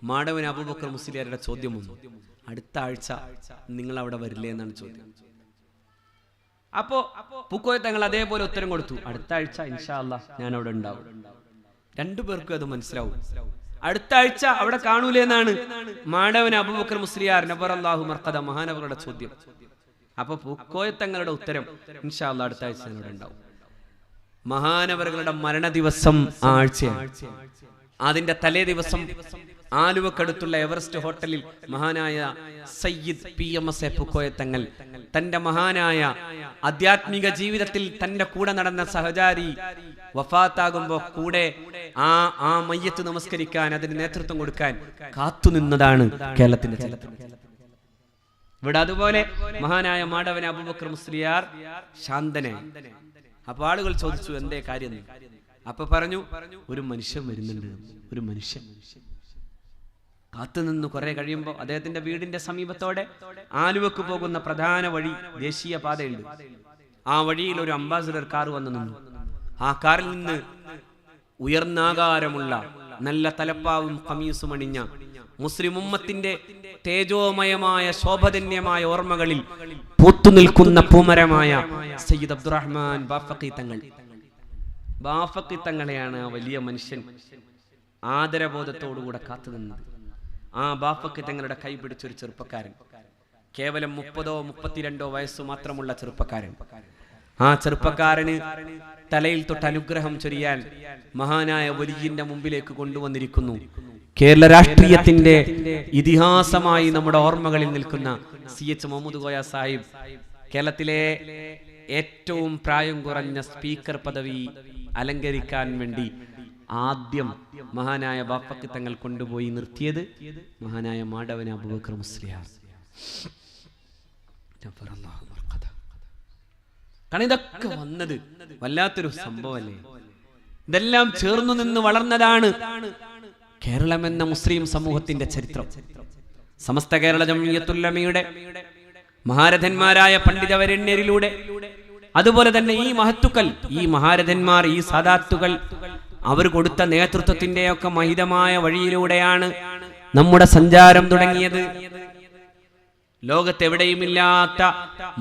മാടവൻ അബൂബക്കർ മുസ്ലിയാരുടെ ചോദ്യം വന്നു, അടുത്ത ആഴ്ച നിങ്ങൾ അവിടെ വരില്ലേ എന്നാണ് ചോദ്യം. അപ്പോ പൂക്കോയ തങ്ങൾ അതേപോലെ ഉത്തരം കൊടുത്തു, അടുത്ത ആഴ്ച ഇൻഷാ അല്ലാഹ് ഞാൻ അവിടെ ഉണ്ടാവും. രണ്ടുപേർക്കും അത് മനസ്സിലാവും. അടുത്ത ആഴ്ച അവിടെ കാണൂലേ എന്നാണ് മാടവൻ അബൂബക്കർ മുസ്ലിയാർ നവ്വറല്ലാഹു മർഖദ മഹാനവറുടെ ചോദ്യം. അപ്പൊ പൂക്കോയ തങ്ങളുടെ ഉത്തരം ഇൻഷാ അല്ലാഹ് അടുത്ത ആഴ്ച അവിടെ ഉണ്ടാവും. മഹാനവറുകളുടെ മരണ ദിവസം ആഴ്ചയാണ്. അതിന്റെ തലേ ദിവസം ആലുവക്കടുത്തുള്ള എവറസ്റ്റ് ഹോട്ടലിൽ മഹാനായ സയ്യിദ് PMS പൂക്കോയ തങ്ങൾ തന്റെ മഹാനായ ആധ്യാത്മിക ജീവിതത്തിൽ തന്റെ കൂടെ നടന്ന സഹചാരി വഫാത്താകുമ്പോ കൂടെ ആ മയ്യത്ത് നമസ്കരിക്കാൻ, അതിന് നേതൃത്വം കൊടുക്കാൻ കാത്തുനിന്നതാണ് കേരളത്തിന്റെ ചരിത്രം. ഇവിടെ അതുപോലെ മഹാനായ മാടവന അബൂബക്കർ മുസ്ലിയാർ ശാന്തനായി. അപ്പൊ ആളുകൾ ചോദിച്ചു, എന്തേ കാര്യം? അപ്പൊ പറഞ്ഞു, ഒരു മനുഷ്യൻ വരുന്നുണ്ട്. ഒരു മനുഷ്യൻ കാത്തുനിന്ന് കുറെ കഴിയുമ്പോ അദ്ദേഹത്തിന്റെ വീടിന്റെ സമീപത്തോടെ ആലുവക്ക് പോകുന്ന പ്രധാന വഴി, ദേശീയ പാതയുണ്ട്. ആ വഴിയിൽ ഒരു അംബാസിഡർ കാർ വന്നു നിന്നു. ആ കാറിൽ നിന്ന് ഉയർന്നാകാരമുള്ള നല്ല തലപ്പാവും ഖമീസും അണിഞ്ഞ മുസ്ലിം ഉമ്മത്തിന്റെ തേജോമയമായ ശോഭധന്യമായ ഓർമ്മകളിൽ പൂത്തുനിൽക്കുന്ന പൂമരമായ സയ്യിദ് അബ്ദുറഹ്മാൻ ബാഫഖി തങ്ങൾ. ബാഫഖി തങ്ങളെയാണ് ആ വലിയ മനുഷ്യൻ ആദരബോധത്തോടുകൂടെ കാത്തുനിന്നത്. ആ ബാഫഖി തങ്ങളുടെ കൈ പിടിച്ചൊരു ചെറുപ്പക്കാരൻ, കേവലം 30-32 വയസ്സ് മാത്രമുള്ള ചെറുപ്പക്കാരൻ. ആ ചെറുപ്പക്കാരന് തലയിൽ തൊട്ട് അനുഗ്രഹം ചൊരിയാൻ മഹാനായ വലിയന്റെ മുമ്പിലേക്ക് കൊണ്ടുവന്നിരിക്കുന്നു. കേരള രാഷ്ട്രീയത്തിന്റെ ഇതിഹാസമായി നമ്മുടെ ഓർമ്മകളിൽ നിൽക്കുന്ന CH മുഹമ്മദ് കോയ സാഹിബ് കേരളത്തിലെ ഏറ്റവും പ്രായം കുറഞ്ഞ സ്പീക്കർ പദവി അലങ്കരിക്കാൻ വേണ്ടി ആദ്യം മഹാനായ ബാപ്പക്ക് തങ്ങൾ കൊണ്ടുപോയി നിർത്തിയത് മഹാനായ മാടവന അബൂബക്കർ മുസ്ലിയാർ. കാരണം ഇതൊക്കെ വന്നത് വല്ലാത്തൊരു സംഭവമല്ലേ. ഇതെല്ലാം ചേർന്നു നിന്ന് വളർന്നതാണ് കേരളം എന്ന മുസ്ലിം സമൂഹത്തിന്റെ ചരിത്രം. സമസ്ത കേരള ജംഇയ്യത്തുൽ ഉലമയുടെ മഹാരഥന്മാരായ പണ്ഡിതവരണ്യരിലൂടെ, അതുപോലെ തന്നെ ഈ മഹത്തുക്കൾ, ഈ മഹാരഥന്മാർ, ഈ സാദാത്തുകൾ അവർ കൊടുത്ത നേതൃത്വത്തിന്റെയൊക്കെ മഹിതമായ വഴിയിലൂടെയാണ് നമ്മുടെ സഞ്ചാരം തുടങ്ങിയത്. ലോകത്തെവിടെയുമില്ലാത്ത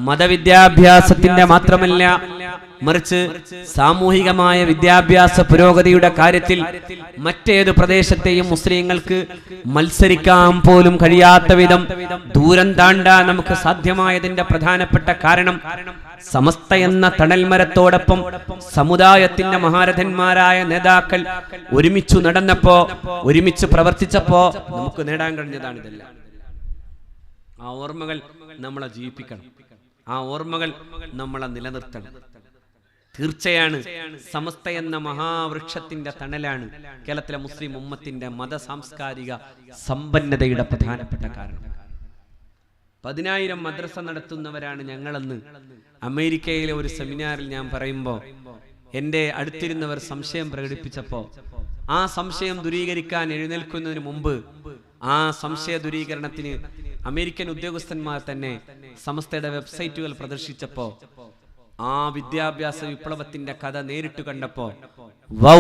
മതവിദ്യാഭ്യാസത്തിന്റെ മാത്രമല്ല, മറിച്ച് സാമൂഹികമായ വിദ്യാഭ്യാസ പുരോഗതിയുടെ കാര്യത്തിൽ മറ്റേത് പ്രദേശത്തെയും മുസ്ലിങ്ങൾക്ക് മത്സരിക്കാൻ പോലും കഴിയാത്ത വിധം ദൂരം താണ്ടാൻ നമുക്ക് സാധ്യമായതിന്റെ പ്രധാനപ്പെട്ട കാരണം സമസ്ത എന്ന തണൽമരത്തോടൊപ്പം സമുദായത്തിന്റെ മഹാരഥന്മാരായ നേതാക്കൾ ഒരുമിച്ചു നടന്നപ്പോ, ഒരുമിച്ച് പ്രവർത്തിച്ചപ്പോ നമുക്ക് നേടാൻ കഴിഞ്ഞതാണ്. ഇതെല്ലാം ആ ഓർമ്മകൾ നമ്മളെ ജീവിപ്പിക്കണം, ആ ഓർമ്മകൾ നമ്മളെ നിലനിർത്തണം. തീർച്ചയാണ് സമസ്ത എന്ന മഹാവൃക്ഷത്തിന്റെ തണലാണ് കേരളത്തിലെ മുസ്ലിം ഉമ്മത്തിന്റെ മത സാംസ്കാരിക സമ്പന്നതയുടെ പ്രധാനപ്പെട്ട കാരണം. 10,000 മദ്രസ നടത്തുന്നവരാണ് ഞങ്ങളെന്ന് അമേരിക്കയിലെ ഒരു സെമിനാറിൽ ഞാൻ പറയുമ്പോൾ എൻ്റെ അടുത്തിരുന്നവർ സംശയം പ്രകടിപ്പിച്ചപ്പോ ആ സംശയം ദൂരീകരിക്കാൻ എഴുന്നേൽക്കുന്നതിന് മുമ്പ് ആ സംശയ ദൂരീകരണത്തിന് അമേരിക്കൻ ഉദ്യോഗസ്ഥന്മാർ തന്നെ സമസ്തയുടെ വെബ്സൈറ്റുകൾ പ്രദർശിച്ചപ്പോ ആ വിദ്യാഭ്യാസ വിപ്ലവത്തിന്റെ കഥ നേരിട്ട് കണ്ടപ്പോ വൗ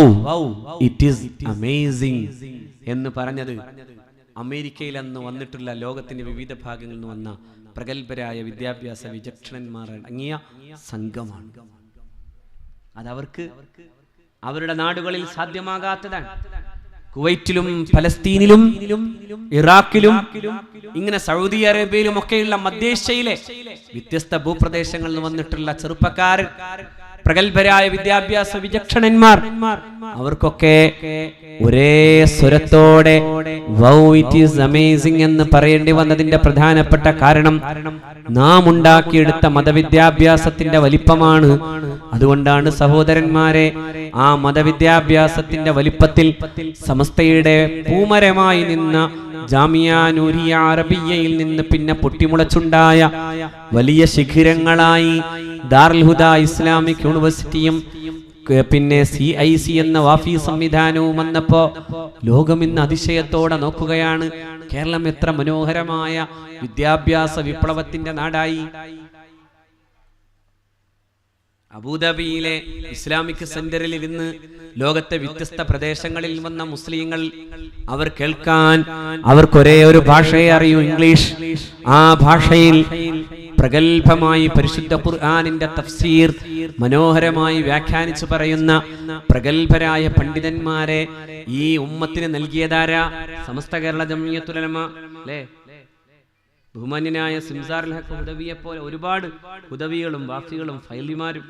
ഇറ്റ് ഈസ് അമേസിംഗ് എന്ന് പറഞ്ഞത് അമേരിക്കയിൽ അന്ന് വന്നിട്ടുള്ള ലോകത്തിന്റെ വിവിധ ഭാഗങ്ങളിൽ നിന്ന് വന്ന പ്രഗത്ഭരായ വിദ്യാഭ്യാസ വിചക്ഷണന്മാർ അടങ്ങിയ സംഘമാണ്. അതവർക്ക് അവരുടെ നാടുകളിൽ സാധ്യമാകാത്തതാണ്. കുവൈറ്റിലും പലസ്തീനിലും ഇറാഖിലും ഇങ്ങനെ സൗദി അറേബ്യയിലും ഒക്കെയുള്ള മധ്യേഷ്യയിലെ വ്യത്യസ്ത ഭൂപ്രദേശങ്ങളിൽ നിന്ന് വന്നിട്ടുള്ള ചെറുപ്പക്കാർ, പ്രഗത്ഭരായ വിദ്യാഭ്യാസ വിചക്ഷണന്മാർ, അവർക്കൊക്കെ ഒരേ സ്വരത്തോടെ വൗ ഇറ്റ് ഈസ് അമേസിംഗ് എന്ന് പറയേണ്ടി വന്നതിന്റെ പ്രധാനപ്പെട്ട കാരണം നാം ഉണ്ടാക്കിയെടുത്ത മതവിദ്യാഭ്യാസത്തിന്റെ വലിപ്പമാണ്. അതുകൊണ്ടാണ് സഹോദരന്മാരെ, ആ മതവിദ്യാഭ്യാസത്തിന്റെ വലിപ്പത്തിൽ സമസ്തയുടെ പൂമരമായി നിന്ന ജാമിയ നൂരിയ അറബിയയിൽ നിന്ന് പിന്നെ പൊട്ടിമുളച്ചുണ്ടായ വലിയ ശിഖിരങ്ങളായി ദാറുൽ ഹുദ ഇസ്ലാമിക് യൂണിവേഴ്സിറ്റിയും പിന്നെ CIC എന്ന വാഫി സംവിധാനവും വന്നപ്പോ ലോകം ഇന്ന് അതിശയത്തോടെ നോക്കുകയാണ്. കേരളം എത്ര മനോഹരമായ വിദ്യാഭ്യാസ വിപ്ലവത്തിന്റെ നാടായി. അബുദാബിയിലെ ഇസ്ലാമിക് സെന്ററിൽ ഇരുന്ന് ലോകത്തെ വ്യത്യസ്ത പ്രദേശങ്ങളിൽ വന്ന മുസ്ലിങ്ങൾ, അവർ കേൾക്കാൻ അവർക്കൊരേ ഒരു ഭാഷയെ അറിയൂ, ഇംഗ്ലീഷ്. ആ ഭാഷയിൽ പ്രഗത്ഭമായി പരിശുദ്ധ ഖുർആനിന്റെ തഫ്സീർ മനോഹരമായി വ്യാഖ്യാനിച്ചു പറയുന്ന പ്രഗത്ഭരായ പണ്ഡിതന്മാരെ ഈ ഉമ്മത്തിന് നൽകിയതാരാ? സമസ്ത കേരള ജംഇയ്യത്തുൽ ഉലമ അല്ലേ? ബഹുമാന്യനായ സിംസാറുൽ ഹഖ് ഹുദവിയെ പോലെ ഒരുപാട് ഹുദവികളും വാഫികളും ഫൈലിമാരും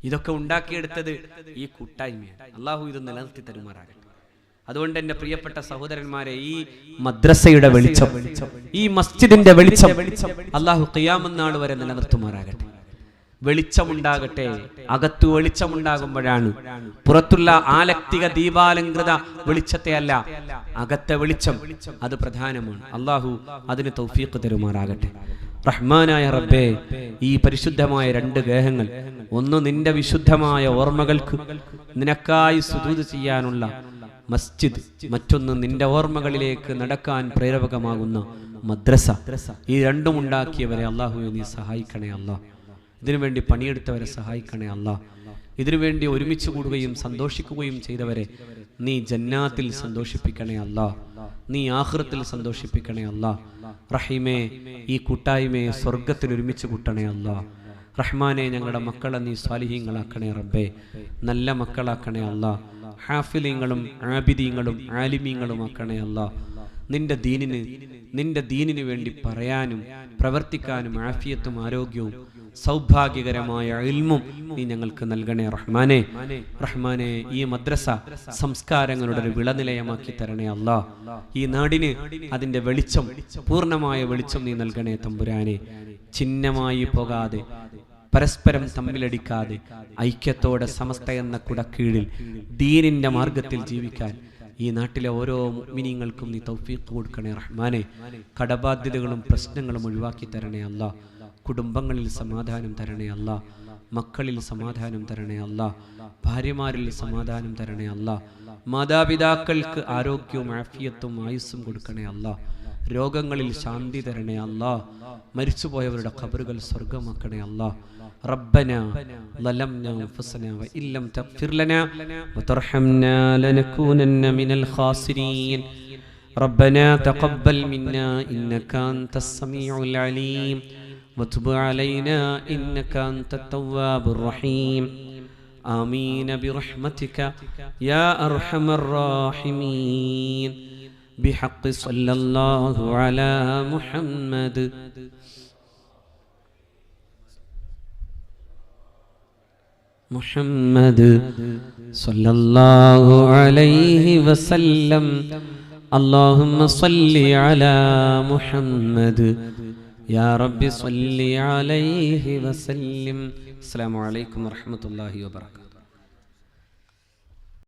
ഇതൊക്കെ ഉണ്ടാക്കിയെടുത്തത് ഈ കൂട്ടായ്മയാണ്. അള്ളാഹു ഇത് നിലനിർത്തി തരുമാറാകട്ടെ. അതുകൊണ്ട് എന്റെ പ്രിയപ്പെട്ട സഹോദരന്മാരെ, ഈ മദ്രസയുടെ വെളിച്ചം, ഈ മസ്ജിദിന്റെ വെളിച്ചം അള്ളാഹു ഖിയാമത്ത് നാൾ വരെ നിലനിർത്തുമാറാകട്ടെ. വെളിച്ചമുണ്ടാകട്ടെ. അകത്തു വെളിച്ചമുണ്ടാകുമ്പോഴാണ്, പുറത്തുള്ള ആലക്തിക ദീപാലങ്കൃത വെളിച്ചത്തെ അല്ല, അകത്തെ വെളിച്ചം അത് പ്രധാനമാണ്. അള്ളാഹു അതിന് തൗഫീഖ് തരുമാറാകട്ടെ. റഹ്മാനായ റബ്ബേ, ഈ പരിശുദ്ധമായ 2 ഗേഹങ്ങൾ, ഒന്ന് നിന്റെ വിശുദ്ധമായ ഓർമ്മകൾക്ക് നിനക്കായി സുജൂദ് ചെയ്യാനുള്ള മസ്ജിദ്, മറ്റൊന്ന് നിന്റെ ഓർമ്മകളിലേക്ക് നടക്കാൻ പ്രേരകമാകുന്ന മദ്രസ, ഈ രണ്ടും ഉണ്ടാക്കിയവരെ അള്ളാഹു നീ സഹായിക്കണേ അല്ലാ. ഇതിനുവേണ്ടി പണിയെടുത്തവരെ സഹായിക്കണേ അല്ലാ. ഇതിനുവേണ്ടി ഒരുമിച്ച് കൂടുകയും സന്തോഷിക്കുകയും ചെയ്തവരെ നീ ജന്നാത്തിൽ സന്തോഷിപ്പിക്കണേ അല്ലാ. നീ ആഖിറത്തിൽ സന്തോഷിപ്പിക്കണേ അല്ലാ. റഹീമേ, ഈ കൂട്ടായ്മയെ സ്വർഗത്തിൽ ഒരുമിച്ച് കൂട്ടണേ അല്ലാ. റഹ്മാനെ, ഞങ്ങളുടെ മക്കളെ നീ സ്വാലിഹീങ്ങളാക്കണേ റബ്ബേ, നല്ല മക്കളാക്കണേ അല്ലാ. ഹാഫിലീങ്ങളും ആബിദീങ്ങളും ആലിമീങ്ങളും ആക്കണേ അല്ലാ. നിന്റെ ദീനിന് വേണ്ടി പറയാനും പ്രവർത്തിക്കാനും ആഫിയത്തും ആരോഗ്യവും സൗഭാഗ്യകരമായ ഇൽമും നീ ഞങ്ങൾക്ക് നൽകണേ റഹ്മാനെ. റഹ്മാനെ, ഈ മദ്രസ സംസ്കാരങ്ങളുടെ ഒരു വിളനിലയമാക്കി തരണേ അല്ലാ. ഈ നാടിന് അതിന്റെ വെളിച്ചം, പൂർണ്ണമായ വെളിച്ചം നീ നൽകണേ തമ്പുരാനെ. ചിഹ്നമായി പോകാതെ, പരസ്പരം തമ്മിലടിക്കാതെ, ഐക്യത്തോടെ സമസ്ത എന്ന കുടക്കീഴിൽ ദീനിന്റെ മാർഗത്തിൽ ജീവിക്കാൻ ഈ നാട്ടിലെ ഓരോ മുഅ്മിനീങ്ങൾക്കും നീ തൗഫീഖ് കൊടുക്കണേ റഹ്മാനെ. കടബാധ്യതകളും പ്രശ്നങ്ങളും ഒഴിവാക്കി തരണേ അല്ലാ. കുടുംബങ്ങളിൽ സമാധാനം തരണേ അല്ലാ. മക്കളിൽ സമാധാനം തരണേ അല്ലാ. ഭാര്യമാരിൽ സമാധാനം തരണേ അല്ലാ. മാതാപിതാക്കൾക്ക് ആരോഗ്യവും ആഫിയത്തും ആയുസ്സും കൊടുക്കണേ അല്ലാ. രോഗങ്ങളിൽ ശാന്തി തരണേ അല്ലാ. മരിച്ചുപോയവരുടെ ഖബറുകൾ സ്വർഗമാക്കണേ അല്ലാ. ربنا ظلمنا أنفسنا وإن لم تغفر لنا وترحمنا لنكونن من الخاسرين. ربنا تقبل منا إنك أنت السميع العليم وتب علينا إنك أنت التواب الرحيم. آمين برحمتك يا أرحم الراحمين. بحق صلى الله على محمد. محمد صلى الله عليه وسلم. اللهم صل على محمد يا رب صل عليه وسلم. السلام عليكم ورحمة الله وبركاته.